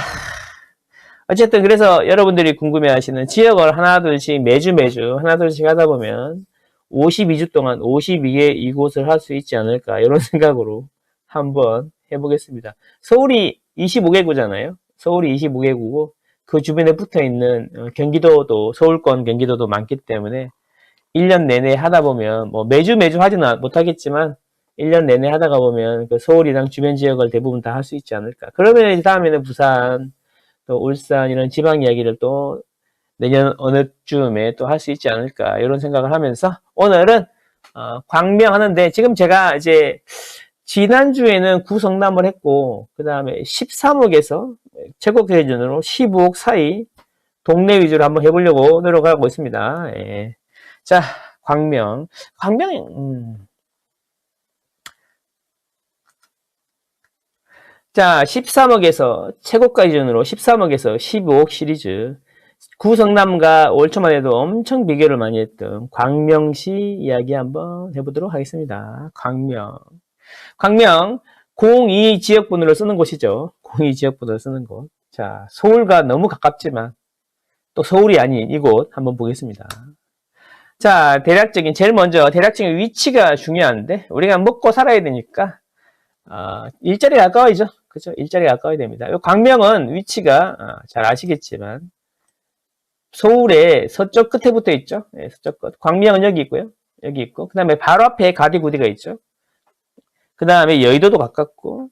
어쨌든 그래서 여러분들이 궁금해하시는 지역을 하나둘씩 매주 하나둘씩 하다 보면 52주 동안 52개 이곳을 할 수 있지 않을까 이런 생각으로 한번 해보겠습니다. 서울이 25개구잖아요. 서울이 25개구고 그 주변에 붙어있는 경기도도 서울권 경기도도 많기 때문에 1년 내내 하다 보면 뭐 매주 하지는 못하겠지만 1년 내내 하다가 보면 그 서울이랑 주변 지역을 대부분 다 할 수 있지 않을까. 그러면 다음에는 부산, 또 울산 이런 지방 이야기를 또 내년 어느 쯤에 또 할 수 있지 않을까 이런 생각을 하면서 오늘은 광명 하는데 지금 제가 이제 지난주에는 구성남을 했고 그 다음에 13억에서 최고 기준으로 15억 사이 동네 위주로 한번 해보려고 노력하고 있습니다. 예. 자, 광명 자, 13억에서 최고가 기준으로 13억에서 15억 시리즈 구성남과 올 초만 해도 엄청 비교를 많이 했던 광명시 이야기 한번 해보도록 하겠습니다. 광명 02 지역번호를 쓰는 곳이죠. 02 지역번호를 쓰는 곳. 자, 서울과 너무 가깝지만 또 서울이 아닌 이곳 한번 보겠습니다. 자, 제일 먼저 대략적인 위치가 중요한데 우리가 먹고 살아야 되니까 일자리가 가까워야죠. 그죠? 일자리가 가까워야 됩니다. 광명은 위치가 잘 아시겠지만 서울의 서쪽 끝에 붙어 있죠. 네, 서쪽 끝. 광명은 여기 있고요. 여기 있고 그 다음에 바로 앞에 가디구디가 있죠. 그 다음에 여의도도 가깝고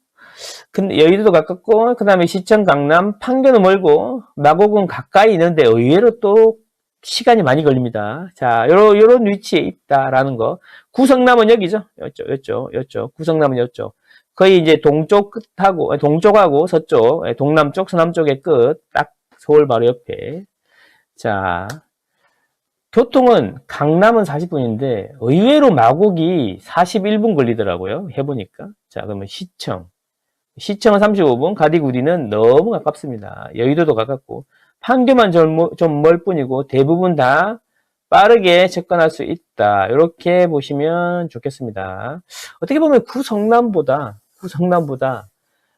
그 다음에 시청 강남 판교는 멀고 마곡은 가까이 있는데 의외로 또 시간이 많이 걸립니다. 자, 요런 위치에 있다라는 거. 구성남은 여기죠. 요쪽. 구성남은 요쪽. 거의 이제 동쪽하고 서쪽, 동남쪽, 서남쪽의 끝, 딱 서울 바로 옆에. 자, 교통은 강남은 40분인데 의외로 마곡이 41분 걸리더라고요. 해보니까. 자, 그러면 시청은 35분, 가디구디는 너무 가깝습니다. 여의도도 가깝고 판교만 좀 멀 뿐이고 대부분 다 빠르게 접근할 수 있다. 이렇게 보시면 좋겠습니다. 어떻게 보면 구성남보다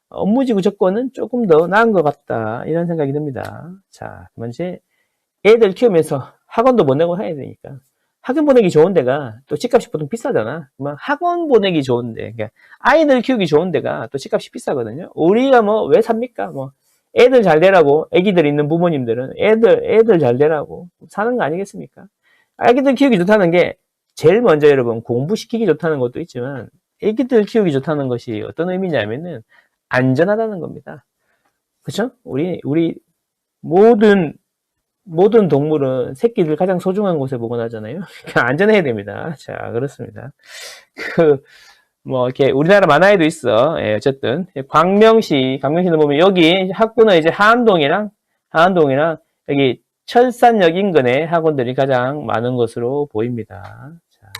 업무지구 조건은 조금 더 나은 것 같다. 이런 생각이 듭니다. 자, 그러면 이제 애들 키우면서 학원도 보내고 해야 되니까 학원 보내기 좋은 데가 또 집값이 보통 비싸잖아. 그러면 학원 보내기 좋은데, 그러니까 아이들 키우기 좋은 데가 또 집값이 비싸거든요. 우리가 뭐 왜 삽니까? 뭐 애들 잘 되라고 애기들 있는 부모님들은 애들 잘 되라고 사는 거 아니겠습니까? 애기들 키우기 좋다는 게 제일 먼저 여러분 공부시키기 좋다는 것도 있지만 애기들 키우기 좋다는 것이 어떤 의미냐면은 안전하다는 겁니다. 그렇죠? 우리 모든 동물은 새끼들 가장 소중한 곳에 보관하잖아요. 안전해야 됩니다. 자, 그렇습니다. 이렇게 우리나라 만화에도 있어. 예, 어쨌든 광명시를 보면 여기 학군은 이제 하안동이랑 여기 철산역 인근에 학원들이 가장 많은 것으로 보입니다. 자,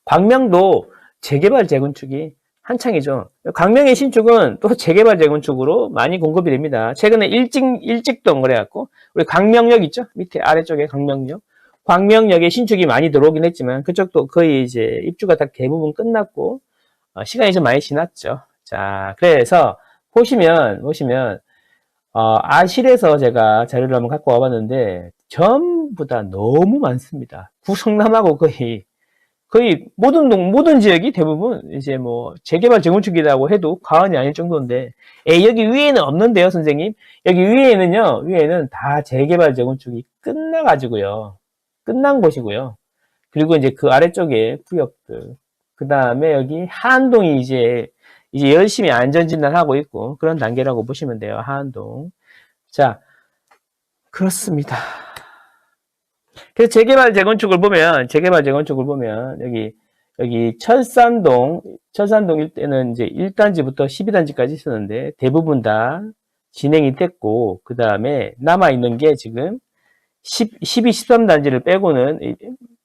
광명도 재개발 재건축이 한창이죠. 광명의 신축은 또 재개발 재건축으로 많이 공급이 됩니다. 최근에 일직동 그래갖고 우리 광명역 있죠? 밑에 아래쪽에 광명역에 신축이 많이 들어오긴 했지만 그쪽도 거의 이제 입주가 다 대부분 끝났고 시간이 좀 많이 지났죠. 자, 그래서 보시면 아실에서 제가 자료를 한번 갖고 와봤는데 전부 다 너무 많습니다. 구성남하고 거의 모든 지역이 대부분 이제 뭐 재개발 재건축이라고 해도 과언이 아닐 정도인데, 여기 위에는 없는데요, 선생님. 여기 위에는 다 재개발 재건축이 끝난 곳이고요. 그리고 이제 그 아래쪽에 구역들, 그 다음에 여기 하안동이 이제 열심히 안전진단하고 있고 그런 단계라고 보시면 돼요, 하안동. 자, 그렇습니다. 그래서 재개발 재건축을 보면 여기 철산동 일대는 이제 1단지부터 12단지까지 있었는데 대부분 다 진행이 됐고, 그 다음에 남아있는 게 지금 12, 13단지를 빼고는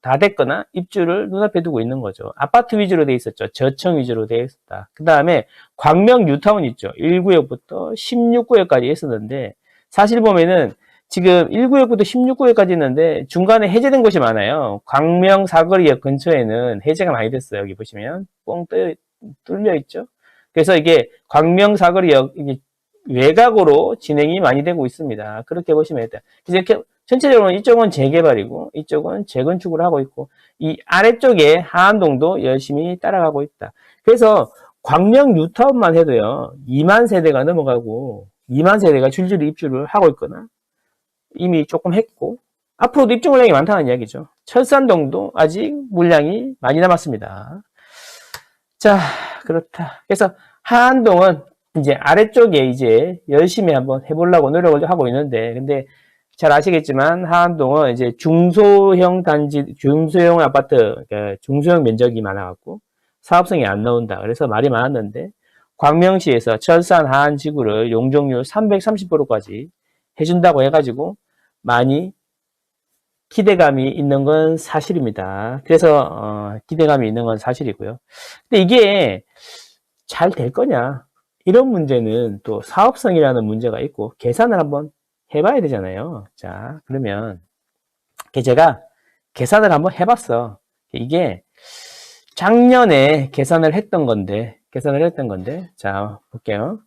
다 됐거나 입주를 눈앞에 두고 있는 거죠. 아파트 위주로 돼 있었죠. 저층 위주로 돼 있었다. 그 다음에 광명 뉴타운 있죠. 1구역부터 16구역까지 있었는데, 사실 보면은 지금 1구역부터 16구역까지 있는데 중간에 해제된 곳이 많아요. 광명 사거리역 근처에는 해제가 많이 됐어요. 여기 보시면 뻥 뚫려 있죠. 그래서 이게 광명 사거리역 외곽으로 진행이 많이 되고 있습니다. 그렇게 보시면 돼요. 그래서 이렇게 전체적으로 이쪽은 재개발이고 이쪽은 재건축을 하고 있고 이 아래쪽에 하안동도 열심히 따라가고 있다. 그래서 광명 뉴타운만 해도요, 2만 세대가 넘어가고 2만 세대가 줄줄이 입주를 하고 있거나 이미 조금 했고 앞으로도 입주 물량이 많다는 이야기죠. 철산동도 아직 물량이 많이 남았습니다. 자, 그렇다. 그래서 하안동은 이제 아래쪽에 이제 열심히 한번 해보려고 노력을 하고 있는데, 근데 잘 아시겠지만 하안동은 이제 중소형 아파트, 그러니까 중소형 면적이 많아갖고 사업성이 안 나온다. 그래서 말이 많았는데 광명시에서 철산 하안 지구를 용적률 330%까지 해준다고 해가지고 많이 기대감이 있는 건 사실입니다. 그래서 기대감이 있는 건 사실이고요. 근데 이게 잘 될 거냐? 이런 문제는 또 사업성이라는 문제가 있고 계산을 한번 해봐야 되잖아요. 자, 그러면 제가 계산을 한번 해봤어. 이게 작년에 계산을 했던 건데, 자, 볼게요.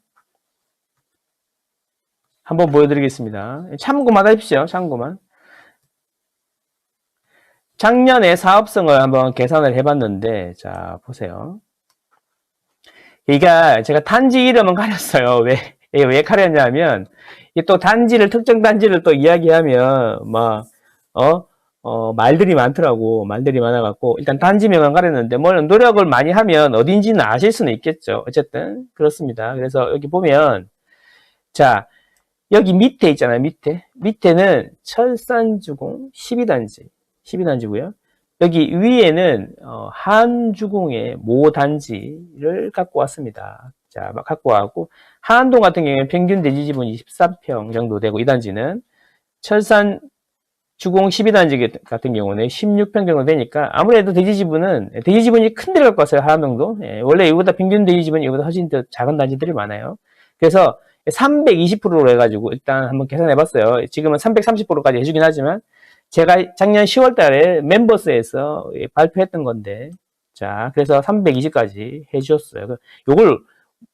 한번 보여드리겠습니다. 참고만 하십시오. 참고만. 작년에 사업성을 한번 계산을 해봤는데, 자, 보세요. 그러니까 제가 단지 이름은 가렸어요. 왜 가렸냐면, 또 특정 단지를 또 이야기하면, 말들이 많아갖고, 일단 단지명은 가렸는데, 노력을 많이 하면 어딘지는 아실 수는 있겠죠. 어쨌든, 그렇습니다. 그래서 여기 보면, 자, 여기 밑에 있잖아요. 밑에는 철산주공 12단지고요. 여기 위에는 하안주공의 모 단지를 갖고 왔습니다. 자, 막 갖고 와갖고 하안동 같은 경우에는 평균 대지 지분이 14평 정도 되고, 이 단지는 철산주공 12단지 같은 경우는 16평 정도 되니까 아무래도 대지 지분이 큰 데를 갖고 왔어요. 하안동도. 원래 이거보다 평균 대지 지분이 이거보다 훨씬 더 작은 단지들이 많아요. 그래서 320%로 해가지고 일단 한번 계산해 봤어요. 지금은 330%까지 해주긴 하지만 제가 작년 10월 달에 멤버스에서 발표했던 건데, 자, 그래서 320까지 해주셨어요. 요걸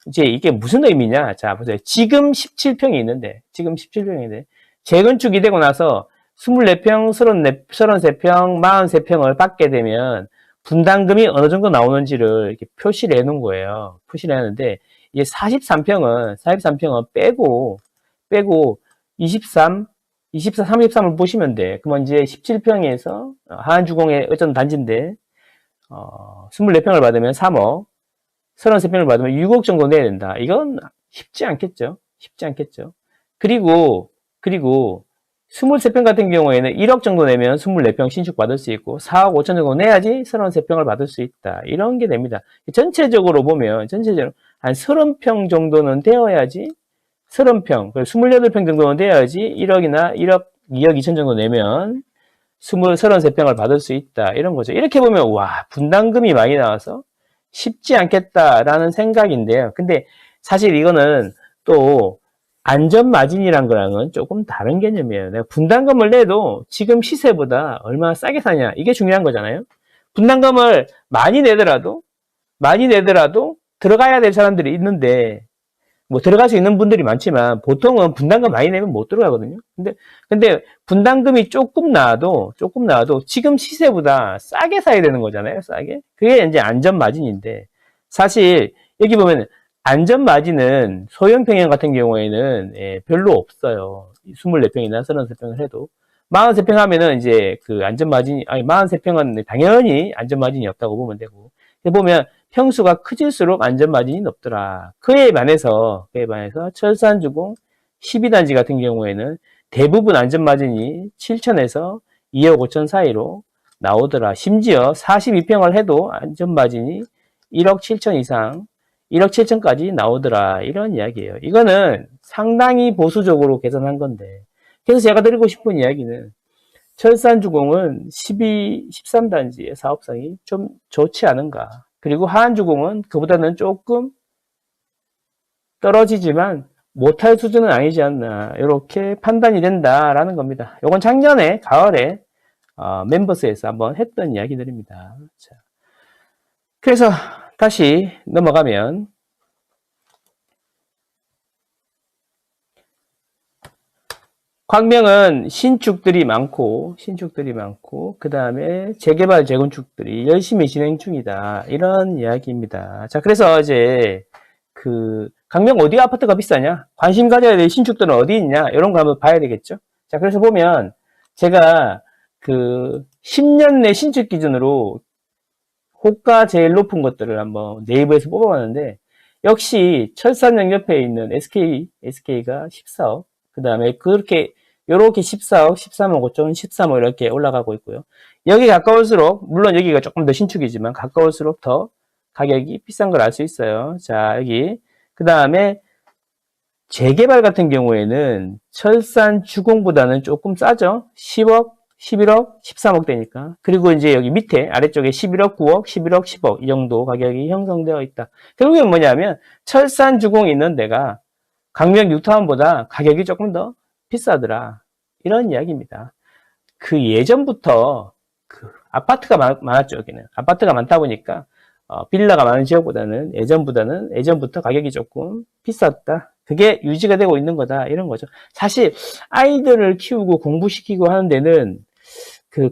이제 이게 무슨 의미냐? 자, 보세요. 지금 17평이 있는데 재건축이 되고 나서 24평, 33평, 43평을 받게 되면 분담금이 어느 정도 나오는지를 이렇게 표시를 해 놓은 거예요. 표시를 하는데, 이게 43평은 빼고 24, 33을 보시면 돼. 그러면 이제 17평에서 하안주공의 어떤 단지인데 24평을 받으면 3억, 33평을 받으면 6억 정도 내야 된다. 이건 쉽지 않겠죠. 그리고 23평 같은 경우에는 1억 정도 내면 24평 신축 받을 수 있고 4억 5천 정도 내야지 33평을 받을 수 있다. 이런 게 됩니다. 전체적으로 보면 한 30평 정도는 되어야지 30평, 28평 정도는 돼야지 1억이나 2억 2천 정도 내면 33평을 받을 수 있다. 이런 거죠. 이렇게 보면 와, 분담금이 많이 나와서 쉽지 않겠다라는 생각인데요. 근데 사실 이거는 또 안전마진이란 거랑은 조금 다른 개념이에요. 내가 분담금을 내도 지금 시세보다 얼마나 싸게 사냐. 이게 중요한 거잖아요. 분담금을 많이 내더라도 들어가야 될 사람들이 있는데, 뭐 들어갈 수 있는 분들이 많지만 보통은 분담금 많이 내면 못 들어가거든요. 근데 분담금이 조금 나와도 지금 시세보다 싸게 사야 되는 거잖아요. 싸게. 그게 이제 안전마진인데, 사실 여기 보면 안전마진은 소형 평형 같은 경우에는 별로 없어요. 24평이나 33평을 해도. 43평 하면은 이제 그 안전마진이, 아니 43평은 당연히 안전마진이 없다고 보면 되고. 보면 평수가 커질수록 안전마진이 높더라. 그에 반해서 철산주공 12단지 같은 경우에는 대부분 안전마진이 7천에서 2억 5천 사이로 나오더라. 심지어 42평을 해도 안전마진이 1억 7천 이상, 1억 7천까지 나오더라. 이런 이야기예요. 이거는 상당히 보수적으로 계산한 건데. 그래서 제가 드리고 싶은 이야기는 철산주공은 13단지의 사업성이 좀 좋지 않은가. 그리고 하안주공은 그보다는 조금 떨어지지만 못할 수준은 아니지 않나. 이렇게 판단이 된다라는 겁니다. 이건 작년에 가을에 멤버스에서 한번 했던 이야기들입니다. 자, 그래서 다시 넘어가면 광명은 신축들이 많고 그 다음에 재개발 재건축들이 열심히 진행 중이다. 이런 이야기입니다. 자, 그래서 이제 광명 어디 아파트가 비싸냐? 관심 가져야 될 신축들은 어디 있냐? 이런 거 한번 봐야 되겠죠. 자, 그래서 보면 제가 10년 내 신축 기준으로 호가 제일 높은 것들을 한번 네이버에서 뽑아봤는데, 역시 철산역 옆에 있는 SK가 14억, 그 다음에 요렇게 14억, 13억 5천, 13억 이렇게 올라가고 있고요. 여기 가까울수록, 물론 여기가 조금 더 신축이지만 가까울수록 더 가격이 비싼 걸 알 수 있어요. 자, 여기. 그 다음에 재개발 같은 경우에는 철산 주공보다는 조금 싸죠. 10억, 11억, 13억 되니까. 그리고 이제 여기 밑에 아래쪽에 11억, 9억, 11억, 10억 이 정도 가격이 형성되어 있다. 결국엔 뭐냐면 철산 주공이 있는 데가 광명 뉴타운보다 가격이 조금 더 비싸더라. 이런 이야기입니다. 예전부터 아파트가 많았죠. 여기는 아파트가 많다 보니까 빌라가 많은 지역보다는 예전부터 가격이 조금 비쌌다. 그게 유지가 되고 있는 거다. 이런 거죠. 사실 아이들을 키우고 공부시키고 하는 데는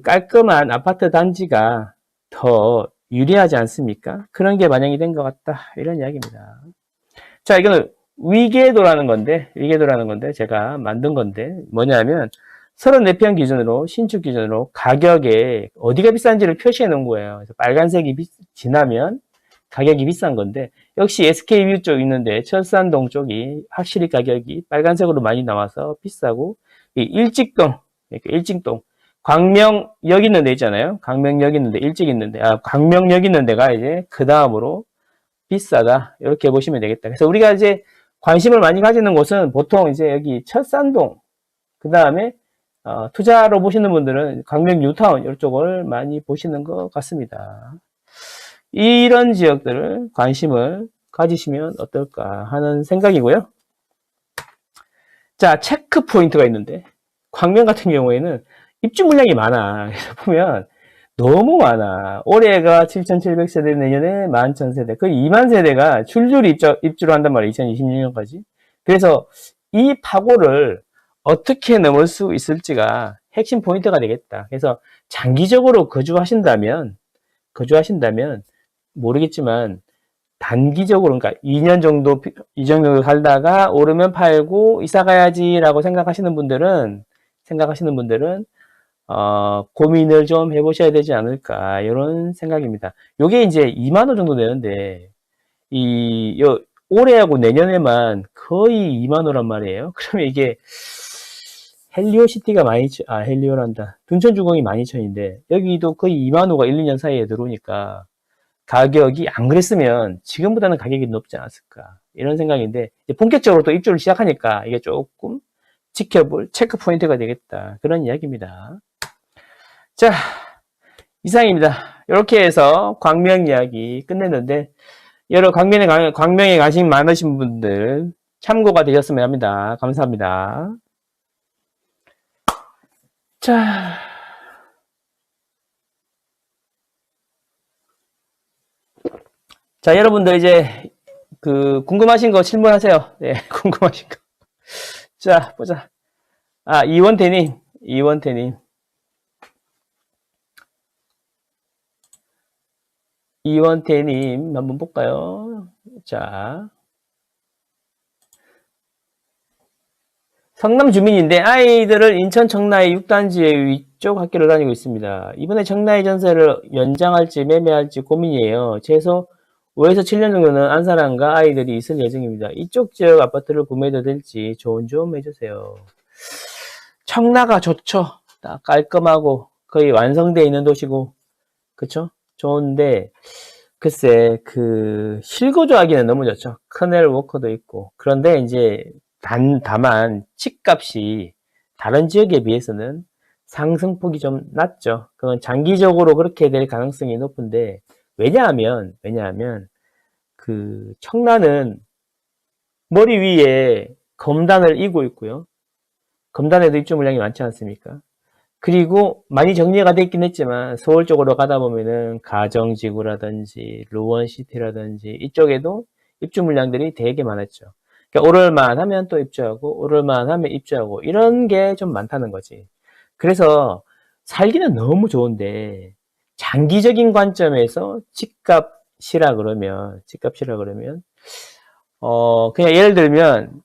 깔끔한 아파트 단지가 더 유리하지 않습니까? 그런 게 반영이 된 것 같다. 이런 이야기입니다. 자, 이거는 위계도라는 건데 제가 만든 건데 뭐냐면 34평 기준으로 신축 기준으로 가격에 어디가 비싼지를 표시해 놓은 거예요. 그래서 빨간색이 지나면 가격이 비싼 건데, 역시 SK뷰 쪽 있는데 철산동 쪽이 확실히 가격이 빨간색으로 많이 나와서 비싸고, 일직동 광명역 있는 데 있잖아요. 광명역 있는데 광명역 있는 데가 이제 그 다음으로 비싸다. 이렇게 보시면 되겠다. 그래서 우리가 이제 관심을 많이 가지는 곳은 보통 이제 여기 철산동, 그 다음에 투자로 보시는 분들은 광명 뉴타운 이쪽을 많이 보시는 것 같습니다. 이런 지역들을 관심을 가지시면 어떨까 하는 생각이고요. 자, 체크 포인트가 있는데 광명 같은 경우에는 입주 물량이 많아. 그래서 보면 너무 많아. 올해가 7,700세대, 내년에 11,000세대. 거의 2만 세대가 줄줄이 입주를 한단 말이에요. 2026년까지. 그래서 이 파고를 어떻게 넘을 수 있을지가 핵심 포인트가 되겠다. 그래서 장기적으로 거주하신다면 모르겠지만 단기적으로, 그러니까 2년 정도 살다가 오르면 팔고 이사 가야지라고 생각하시는 분들은 고민을 좀 해보셔야 되지 않을까, 이런 생각입니다. 요게 이제 2만 원 정도 되는데, 올해하고 내년에만 거의 2만 호란 말이에요. 그러면 이게 헬리오시티가 12,000, 헬리오란다. 둔천주공이 12,000인데 여기도 거의 2만 호가 1, 2년 사이에 들어오니까 가격이 안 그랬으면 지금보다는 가격이 높지 않았을까 이런 생각인데 본격적으로 또 입주를 시작하니까 이게 조금 지켜볼 체크 포인트가 되겠다 그런 이야기입니다. 자, 이상입니다. 이렇게 해서 광명 이야기 끝냈는데 여러 광명에 관심 많으신 분들 참고가 되셨으면 합니다. 감사합니다. 자, 여러분들 이제 궁금하신 거 질문하세요. 네, 궁금하신 거. 자, 보자. 이원태님. 이원태님 한번 볼까요? 자, 성남 주민인데 아이들을 인천 청라의 6단지의 위쪽 학교를 다니고 있습니다. 이번에 청라의 전세를 연장할지 매매할지 고민이에요. 최소 5에서 7년 정도는 안사람과 아이들이 있을 예정입니다. 이쪽 지역 아파트를 구매해도 될지 조언 좀 해주세요. 청라가 좋죠. 딱 깔끔하고 거의 완성되어 있는 도시고 그쵸? 좋은데 글쎄 실거주하기는 너무 좋죠. 커넬 워커도 있고 그런데 이제 다만 집값이 다른 지역에 비해서는 상승폭이 좀 낮죠. 그건 장기적으로 그렇게 될 가능성이 높은데 왜냐하면 청라는 머리 위에 검단을 이고 있고요. 검단에도 입주 물량이 많지 않습니까? 그리고 많이 정리가 됐긴 했지만 서울 쪽으로 가다 보면은 가정지구라든지 루원시티라든지 이쪽에도 입주 물량들이 되게 많았죠. 그러니까 오를만 하면 또 입주하고 오를만 하면 입주하고 이런 게 좀 많다는 거지. 그래서 살기는 너무 좋은데 장기적인 관점에서 집값이라 그러면 그냥 예를 들면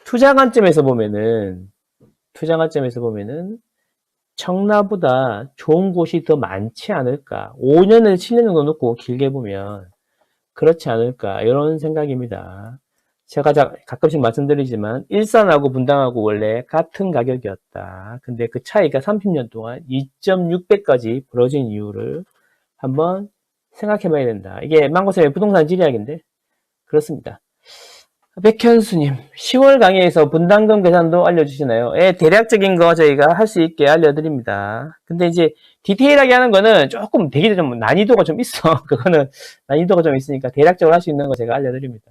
투자 관점에서 보면은 청라보다 좋은 곳이 더 많지 않을까. 5년을 7년 정도 놓고 길게 보면 그렇지 않을까. 이런 생각입니다. 제가 가끔씩 말씀드리지만 일산하고 분당하고 원래 같은 가격이었다. 근데 그 차이가 30년 동안 2.6배까지 벌어진 이유를 한번 생각해 봐야 된다. 이게 망고쌤의 부동산 지리학인데 그렇습니다. 백현수님, 10월 강의에서 분담금 계산도 알려주시나요? 예, 대략적인 거 저희가 할 수 있게 알려드립니다. 근데 이제 디테일하게 하는 거는 조금 되게 좀 난이도가 좀 있어. 그거는 난이도가 좀 있으니까 대략적으로 할 수 있는 거 제가 알려드립니다.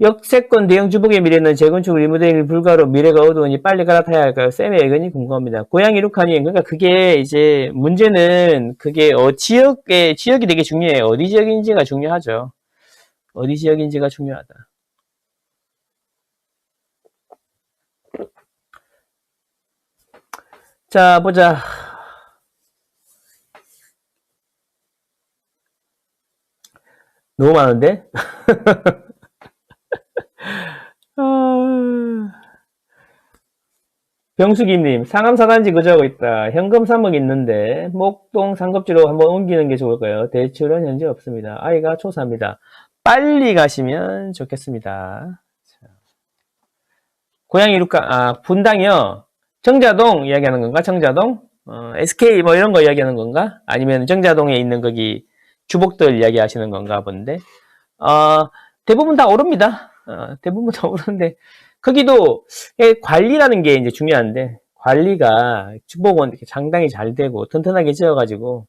역세권 대형 주복의 미래는 재건축 리모델링 불가로 미래가 어두우니 빨리 갈아타야 할까요? 쌤의 의견이 궁금합니다. 고양이 루카님, 그러니까 그게 이제 문제는 그게 지역이 되게 중요해요. 어디 지역인지가 중요하죠. 어디 지역인지가 중요하다. 자, 보자. 너무 많은데? 병수기님, 상암 4단지 거주하고 있다. 현금 3억 있는데, 목동 상급지로 한번 옮기는 게 좋을까요? 대출은 현재 없습니다. 아이가 초4입니다. 빨리 가시면 좋겠습니다. 고양이 루카, 분당이요. 정자동 이야기하는 건가? 정자동? SK 뭐 이런 거 이야기하는 건가? 아니면 정자동에 있는 거기 주복들 이야기하시는 건가 본데. 대부분 다 오릅니다. 대부분 다 오르는데, 거기도 관리라는 게 이제 중요한데, 관리가 주복은 상당히 잘 되고, 튼튼하게 지어가지고,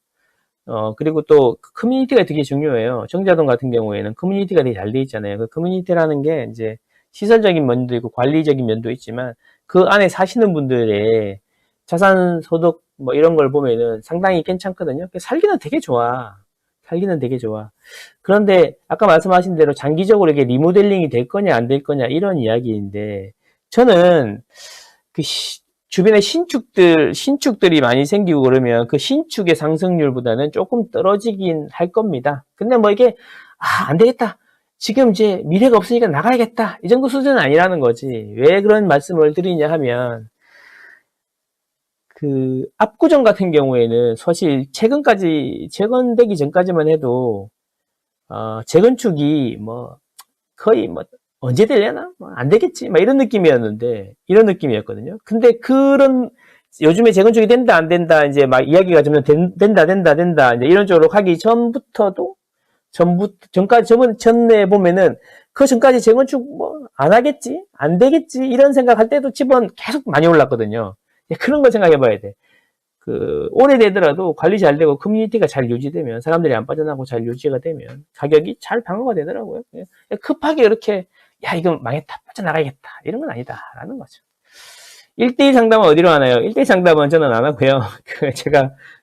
그리고 또 커뮤니티가 되게 중요해요. 정자동 같은 경우에는 커뮤니티가 되게 잘 돼 있잖아요. 그 커뮤니티라는 게 이제 시설적인 면도 있고 관리적인 면도 있지만, 그 안에 사시는 분들의 자산 소득 뭐 이런 걸 보면은 상당히 괜찮거든요. 살기는 되게 좋아. 그런데 아까 말씀하신 대로 장기적으로 이게 리모델링이 될 거냐 안 될 거냐 이런 이야기인데 저는 그 주변에 신축들이 많이 생기고 그러면 그 신축의 상승률보다는 조금 떨어지긴 할 겁니다. 근데 뭐 이게 안 되겠다. 지금 이제 미래가 없으니까 나가야겠다. 이 정도 수준은 아니라는 거지. 왜 그런 말씀을 드리냐 하면 그 압구정 같은 경우에는 사실 재건되기 전까지만 해도 재건축이 뭐 거의 뭐 언제 되려나? 뭐 안 되겠지. 막 이런 느낌이었는데, 이런 느낌이었거든요. 근데 요즘에 재건축이 된다, 안 된다, 이제 막 이야기가 점점 된다, 이제 이런 쪽으로 가기 전에 보면은, 그 전까지 재건축 뭐, 안 하겠지? 안 되겠지? 이런 생각할 때도 집은 계속 많이 올랐거든요. 그런 거 생각해 봐야 돼. 오래되더라도 관리 잘 되고 커뮤니티가 잘 유지되면, 사람들이 안 빠져나가고 잘 유지가 되면, 가격이 잘 방어가 되더라고요. 급하게 이렇게, 야, 이거 망했다, 빠져나가야겠다. 이런 건 아니다라는 거죠. 1대1 상담은 어디로 하나요? 1대1 상담은 저는 안 하고요.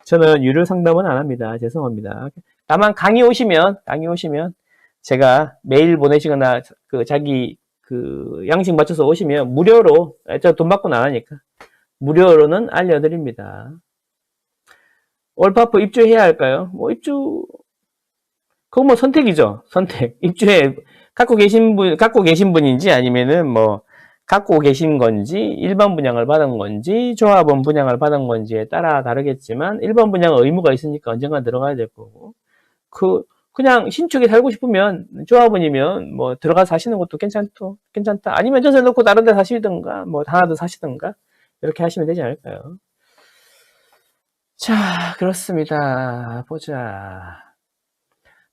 저는 유료 상담은 안 합니다. 죄송합니다. 다만 강의 오시면 제가 메일 보내시거나 자기 양식 맞춰서 오시면 무료로, 저 돈 받고는 안 하니까 무료로는 알려드립니다. 올파프 입주해야 할까요? 뭐 그건 뭐 선택이죠. 선택. 갖고 계신 분인지 아니면은 뭐 갖고 계신 건지, 일반 분양을 받은 건지, 조합원 분양을 받은 건지에 따라 다르겠지만, 일반 분양은 의무가 있으니까 언젠가 들어가야 될 거고, 그냥 신축에 살고 싶으면, 조합원이면 뭐 들어가서 사시는 것도 괜찮다. 아니면 전세 놓고 다른 데 사시든가, 뭐 하나 더 사시든가, 이렇게 하시면 되지 않을까요? 자, 그렇습니다. 보자.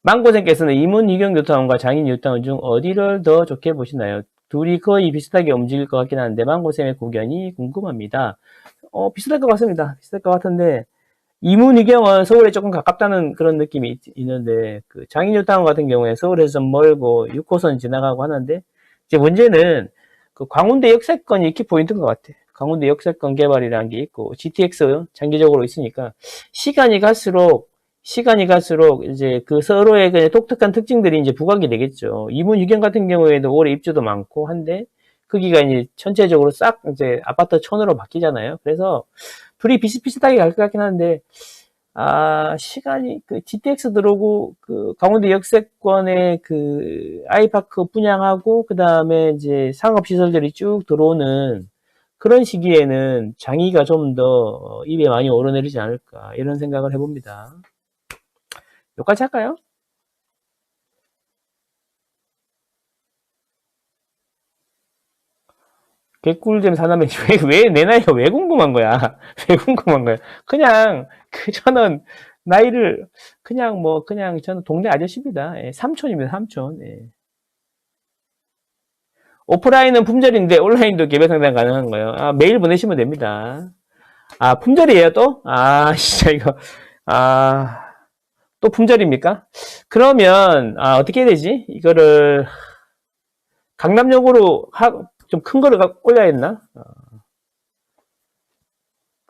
망고생께서는 이문 유경 뉴타운과 장인 뉴타운 중 어디를 더 좋게 보시나요? 둘이 거의 비슷하게 움직일 것 같긴 한데 망고쌤의 고견이 궁금합니다. 비슷할 것 같습니다. 비슷할 것 같은데 이문 유경은 서울에 조금 가깝다는 그런 느낌이 있는데 장인 뉴타운 같은 경우에 서울에서 좀 멀고 6호선 지나가고 하는데 이제 문제는 광운대 역세권이 이렇게 포인트인 것 같아. 광운대 역세권 개발이라는 게 있고 GTX 장기적으로 있으니까 시간이 갈수록 이제 서로의 그냥 독특한 특징들이 이제 부각이 되겠죠. 이문 유경 같은 경우에도 올해 입주도 많고 한데 거기가 이제 전체적으로 싹 이제 아파트촌으로 바뀌잖아요. 그래서 둘이 비슷비슷하게 갈 것 같긴 한데 시간이 GTX 들어오고 강원도 역세권의 아이파크 분양하고 그다음에 이제 상업 시설들이 쭉 들어오는 그런 시기에는 장의가 좀 더 입에 많이 오르내리지 않을까 이런 생각을 해봅니다. 여기까지 할까요? 개꿀잼 사남매 왜 내 나이가 왜 궁금한 거야? 왜 궁금한 거야? 그냥 저는 나이를 그냥 저는 동네 아저씨입니다. 예, 삼촌입니다. 삼촌. 예. 오프라인은 품절인데 온라인도 개별 상담 가능한 거예요. 메일 보내시면 됩니다. 품절이에요 또? 진짜 이거 또 품절입니까? 그러면 어떻게 해야 되지? 이거를 강남역으로 좀 큰 거를 올려야 했나?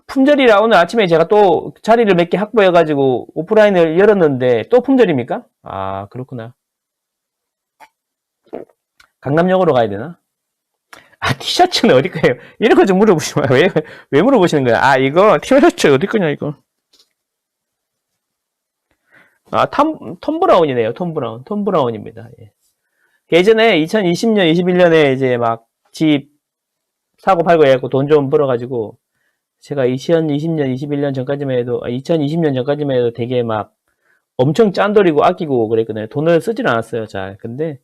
품절이라 오늘 아침에 제가 또 자리를 몇 개 확보해가지고 오프라인을 열었는데 또 품절입니까? 그렇구나. 강남역으로 가야 되나? 티셔츠는 어디 거예요? 이런 거 좀 물어보시면 왜 물어보시는 거야? 이거 티셔츠 어디 거냐 이거? 톰 브라운이네요. 톰 브라운입니다. 예. 예전에 2020년, 21년에 이제 막 집 사고 팔고 해갖고 돈 좀 벌어가지고 제가 2020년, 21년 전까지만 해도 2020년 전까지만 해도 되게 막 엄청 짠돌이고 아끼고 그랬거든요. 돈을 쓰질 않았어요. 잘. 근데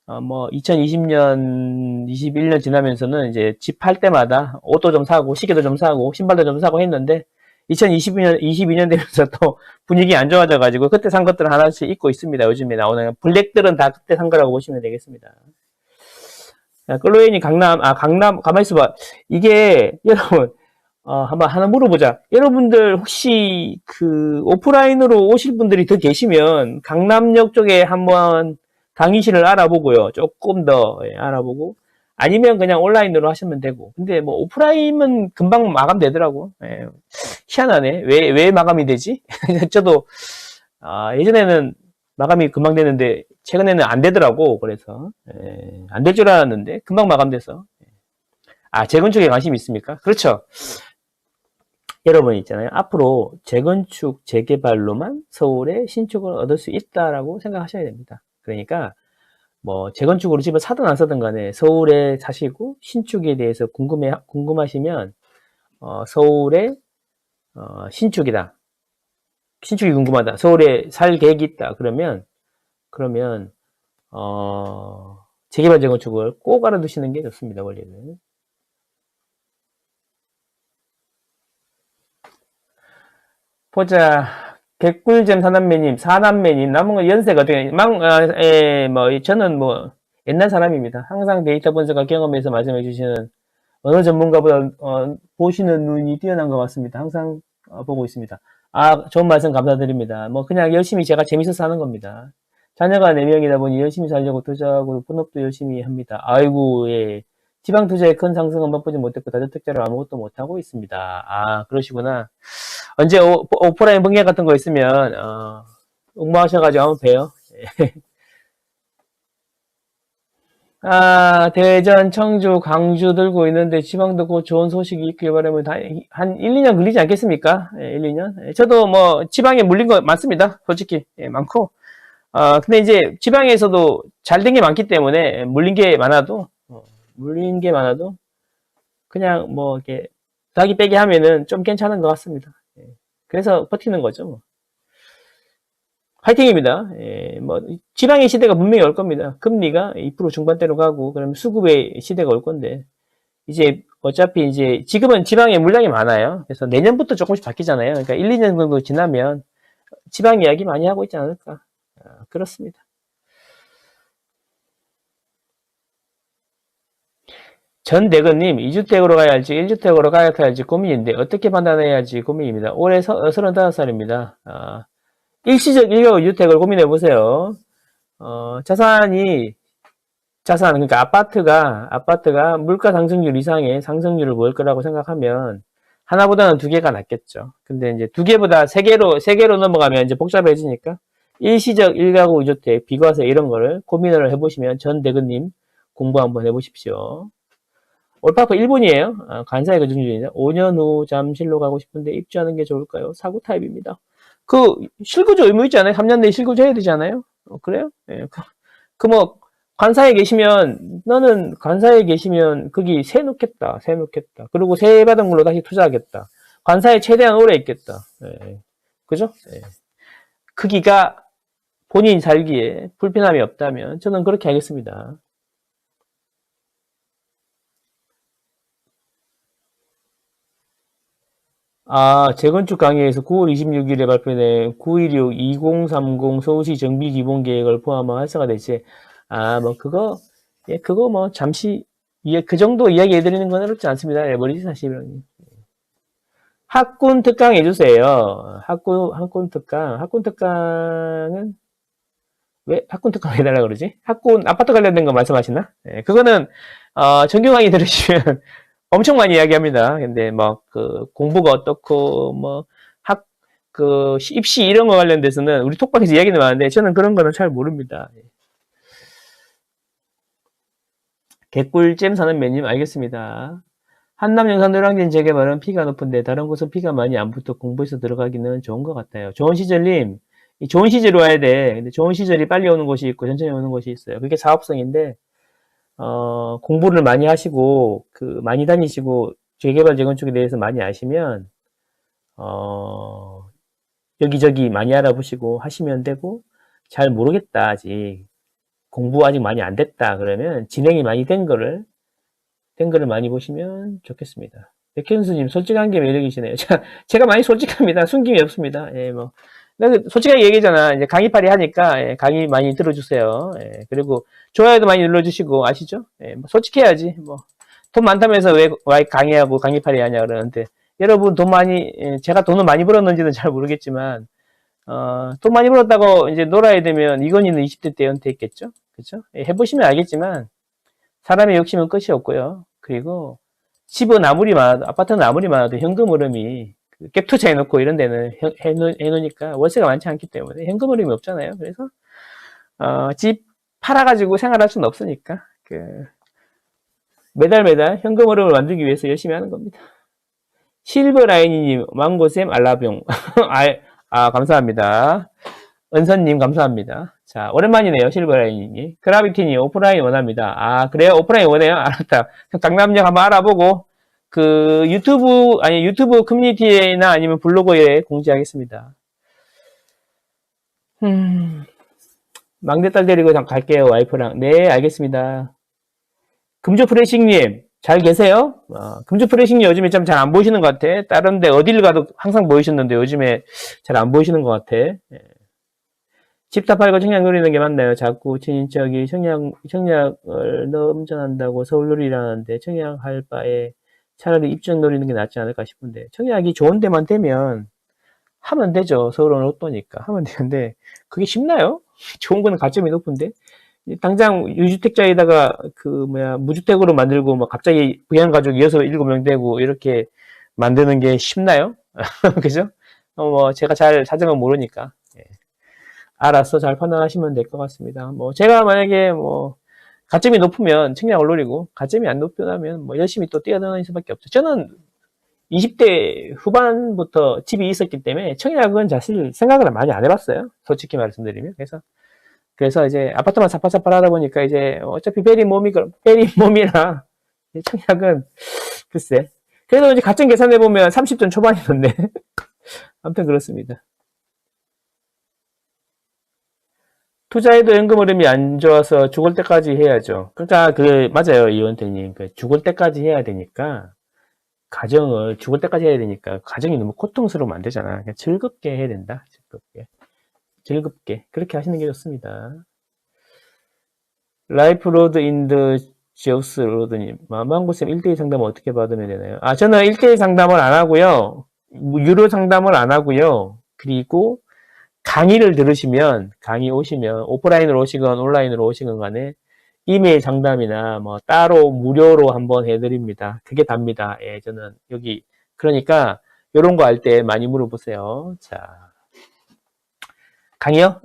뭐 2020년, 21년 지나면서는 이제 집 팔 때마다 옷도 좀 사고 시계도 좀 사고 신발도 좀 사고 했는데 22년 되면서 또 분위기 안 좋아져가지고 그때 산 것들 하나씩 입고 있습니다. 요즘에 나오는 블랙들은 다 그때 산 거라고 보시면 되겠습니다. 클로엔이 강남, 가만히 있어봐. 이게, 여러분, 한번 하나 물어보자. 여러분들 혹시 오프라인으로 오실 분들이 더 계시면 강남역 쪽에 한번 강의실을 알아보고요. 조금 더 알아보고. 아니면 그냥 온라인으로 하시면 되고. 근데 뭐 오프라인은 금방 마감되더라고. 희한하네. 왜 마감이 되지? 저도, 예전에는 마감이 금방 되는데 최근에는 안 되더라고. 그래서 안 될 줄 알았는데 금방 마감돼서. 재건축에 관심 있습니까? 그렇죠. 여러분 있잖아요. 앞으로 재건축 재개발로만 서울에 신축을 얻을 수 있다라고 생각하셔야 됩니다. 그러니까 뭐 재건축으로 집을 사든 안 사든 간에 서울에 사시고 신축에 대해서 궁금하시면 서울에 신축이다. 신축이 궁금하다. 서울에 살 계획이 있다. 그러면 그러면, 재개발 재건축을 꼭 알아두시는 게 좋습니다, 원리는. 보자. 개꿀잼 사남매님, 사남매님, 남은 거 연세가 어떻게, 저는 뭐, 옛날 사람입니다. 항상 데이터 분석과 경험에서 말씀해 주시는 어느 전문가보다, 보시는 눈이 뛰어난 것 같습니다. 항상 보고 있습니다. 아, 좋은 말씀 감사드립니다. 뭐, 그냥 열심히 제가 재밌어서 하는 겁니다. 자녀가 4명이다 보니 열심히 살려고 투자하고, 본업도 열심히 합니다. 아이고, 예. 지방 투자의 큰 상승은 맛보지 못했고, 다주택자를 아무것도 못하고 있습니다. 아, 그러시구나. 언제 오프라인 번개 같은 거 있으면 응모하셔가지고 한번 봬요. 아, 대전, 청주, 광주 들고 있는데 지방도 곧 좋은 소식이 있길 바라면 한 1, 2년 걸리지 않겠습니까? 예, 1, 2년. 예, 저도 뭐 지방에 물린 거 많습니다. 솔직히. 예, 많고. 근데 이제 지방에서도 잘 된 게 많기 때문에 물린 게 많아도 그냥 뭐 이렇게 더하기 빼기 하면은 좀 괜찮은 것 같습니다. 예, 그래서 버티는 거죠. 뭐. 화이팅입니다. 예, 뭐 지방의 시대가 분명히 올 겁니다. 금리가 2% 중반대로 가고 그러면 수급의 시대가 올 건데 이제 어차피 이제 지금은 지방에 물량이 많아요. 그래서 내년부터 조금씩 바뀌잖아요. 그러니까 1, 2년 정도 지나면 지방 이야기 많이 하고 있지 않을까. 그렇습니다. 전대건님, 2주택으로 가야 할지 1주택으로 가야 할지 고민인데 어떻게 판단해야 할지 고민입니다. 올해 35살입니다. 일시적 1가구 주택을 고민해 보세요. 그러니까 아파트가 물가 상승률 이상의 상승률을 보일 거라고 생각하면 하나보다는 두 개가 낫겠죠. 근데 이제 두 개보다 세 개로 넘어가면 이제 복잡해지니까 일시적 1가구 주택, 비과세 이런 거를 고민을 해보시면 전대근님 공부 한번 해보십시오. 올파프 1분이에요. 간사의 거주중입니다. 5년 후 잠실로 가고 싶은데 입주하는 게 좋을까요? 사구 타입입니다. 실거주 의무 있지 않아요? 3년 내에 실거주 해야 되잖아요? 그래요? 예. 뭐, 너는 관사에 계시면, 거기 세 놓겠다. 그리고 세 받은 걸로 다시 투자하겠다. 관사에 최대한 오래 있겠다. 예. 그죠? 예. 크기가 본인 살기에 불편함이 없다면, 저는 그렇게 하겠습니다. 재건축 강의에서 9월 26일에 발표된 916-2030 서울시 정비 기본 계획을 포함한 활성화 대책. 그거 뭐 잠시 그 정도 이야기 해드리는 건 어렵지 않습니다. 에버리지 40이라니. 학군 특강 해주세요. 학군 특강은 왜 학군 특강 해달라 그러지? 아파트 관련된 거 말씀하시나? 예, 그거는 정규 강의 들으시면 엄청 많이 이야기합니다. 근데 공부가 어떻고 입시 이런 거 관련돼서는 우리 톡방에서 이야기는 많은데 저는 그런 거는 잘 모릅니다. 개꿀잼 사는 매님 알겠습니다. 한남 영산 노량진 재개발은 피가 높은데 다른 곳은 피가 많이 안 붙어 공부해서 들어가기는 좋은 것 같아요. 좋은 시절님, 좋은 시절이 와야 돼. 근데 좋은 시절이 빨리 오는 곳이 있고 천천히 오는 곳이 있어요. 그게 사업성인데 공부를 많이 하시고, 많이 다니시고, 재개발, 재건축에 대해서 많이 아시면, 여기저기 많이 알아보시고 하시면 되고, 잘 모르겠다, 아직. 공부 아직 많이 안 됐다, 그러면 진행이 많이 된 거를 많이 보시면 좋겠습니다. 백현수님, 솔직한 게 매력이시네요. 제가 많이 솔직합니다. 숨김이 없습니다. 예, 솔직하게 얘기잖아. 이제 강의팔이 하니까, 예, 강의 많이 들어주세요. 예, 그리고 좋아요도 많이 눌러주시고, 아시죠? 예, 솔직해야지. 돈 많다면서 왜 강의하고 강의팔이 하냐 그러는데, 여러분 제가 돈을 많이 벌었는지는 잘 모르겠지만, 돈 많이 벌었다고 이제 놀아야 되면 이건희는 20대 때 은퇴했겠죠? 그쵸? 예, 해보시면 알겠지만, 사람의 욕심은 끝이 없고요. 그리고 집은 아파트는 아무리 많아도 현금 흐름이 갭 투자해놓고 이런 데는 해놓으니까 월세가 많지 않기 때문에 현금 흐름이 없잖아요. 그래서 집 팔아가지고 생활할 수는 없으니까 매달 현금 흐름을 만들기 위해서 열심히 하는 겁니다. 실버라이니님, 망고쌤, 알라병. 감사합니다. 은선님, 감사합니다. 자, 오랜만이네요, 실버라이님이. 그라비티님, 오프라인 원합니다. 그래요? 오프라인 원해요? 알았다. 강남역 한번 알아보고, 유튜브 커뮤니티나 아니면 블로그에 공지하겠습니다. 막내딸 데리고 갈게요, 와이프랑. 네, 알겠습니다. 금조 프레싱님, 잘 계세요? 금조 프레싱님 요즘에 좀 잘 안 보이시는 것 같아. 다른 데 어딜 가도 항상 보이셨는데 요즘에 잘 안 보이시는 것 같아. 예. 집 다 팔고 청약 노리는 게 맞나요? 자꾸 친인척이 청약을 넘전한다고 서울 놀이라는데 청약할 바에 차라리 입주형 노리는 게 낫지 않을까 싶은데 청약이 좋은 데만 되면 하면 되죠. 서울은 로또니까 하면 되는데 그게 쉽나요? 좋은 거는 가점이 높은데 당장 유주택자에다가 무주택으로 만들고 막 갑자기 부양가족 6, 7명 되고 이렇게 만드는 게 쉽나요? 그죠? 뭐 제가 잘 사정은 모르니까 알아서 잘 판단하시면 될 것 같습니다. 뭐 제가 만약에 뭐 가점이 높으면 청약을 노리고 가점이 안 높으면 뭐 열심히 또 뛰어다닐 수밖에 없죠. 저는 20대 후반부터 집이 있었기 때문에 청약은 사실 생각을 많이 안 해봤어요. 솔직히 말씀드리면. 그래서 이제 아파트만 사파사파 하다 보니까 이제 어차피 베리몸이라 청약은 글쎄. 그래도 이제 가점 계산해보면 30점 초반이던데. 아무튼 그렇습니다. 투자해도 연금 흐름이 안 좋아서 죽을 때까지 해야죠. 그러니까 맞아요. 이원태님. 죽을 때까지 해야 되니까 가정을 죽을 때까지 해야 되니까 가정이 너무 고통스러우면 안 되잖아. 그냥 즐겁게 해야 된다. 즐겁게 그렇게 하시는 게 좋습니다. 라이프 로드 인더 지오스 로드님, 망고쌤 1대1 상담을 어떻게 받으면 되나요? 저는 1대1 상담을 안 하고요. 유료 상담을 안 하고요. 그리고 강의 오시면 오프라인으로 오시건 온라인으로 오시건 간에 이메일 상담이나 뭐 따로 무료로 한번 해드립니다. 그게 답니다. 예, 저는 여기 그러니까 이런 거 할 때 많이 물어보세요. 자, 강의요?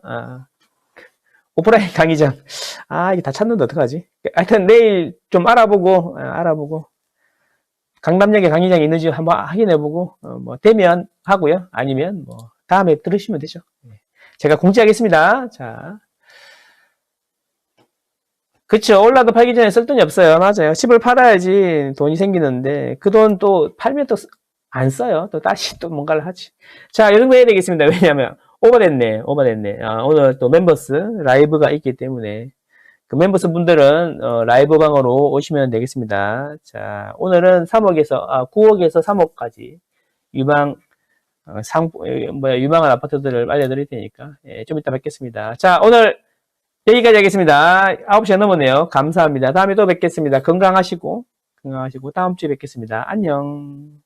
오프라인 강의장. 이게 다 찾는데 어떡하지? 하여튼 내일 좀 알아보고 강남역에 강의장이 있는지 한번 확인해보고 뭐 되면 하고요. 아니면 뭐 다음에 들으시면 되죠. 제가 공지하겠습니다. 자, 그쵸. 올라도 팔기 전에 쓸 돈이 없어요. 맞아요. 집을 팔아야지 돈이 생기는데 그 돈 또 팔면 또 안 써요. 또 다시 또 뭔가를 하지. 자, 이 정도 해야 되겠습니다. 왜냐하면 오버됐네. 오늘 또 멤버스 라이브가 있기 때문에 그 멤버스 분들은 라이브 방으로 오시면 되겠습니다. 자, 오늘은 9억에서 3억까지 유망 유망한 아파트들을 알려드릴 테니까 좀 이따 뵙겠습니다. 자, 오늘 여기까지 하겠습니다. 9시가 넘었네요. 감사합니다. 다음에 또 뵙겠습니다. 건강하시고 다음 주에 뵙겠습니다. 안녕.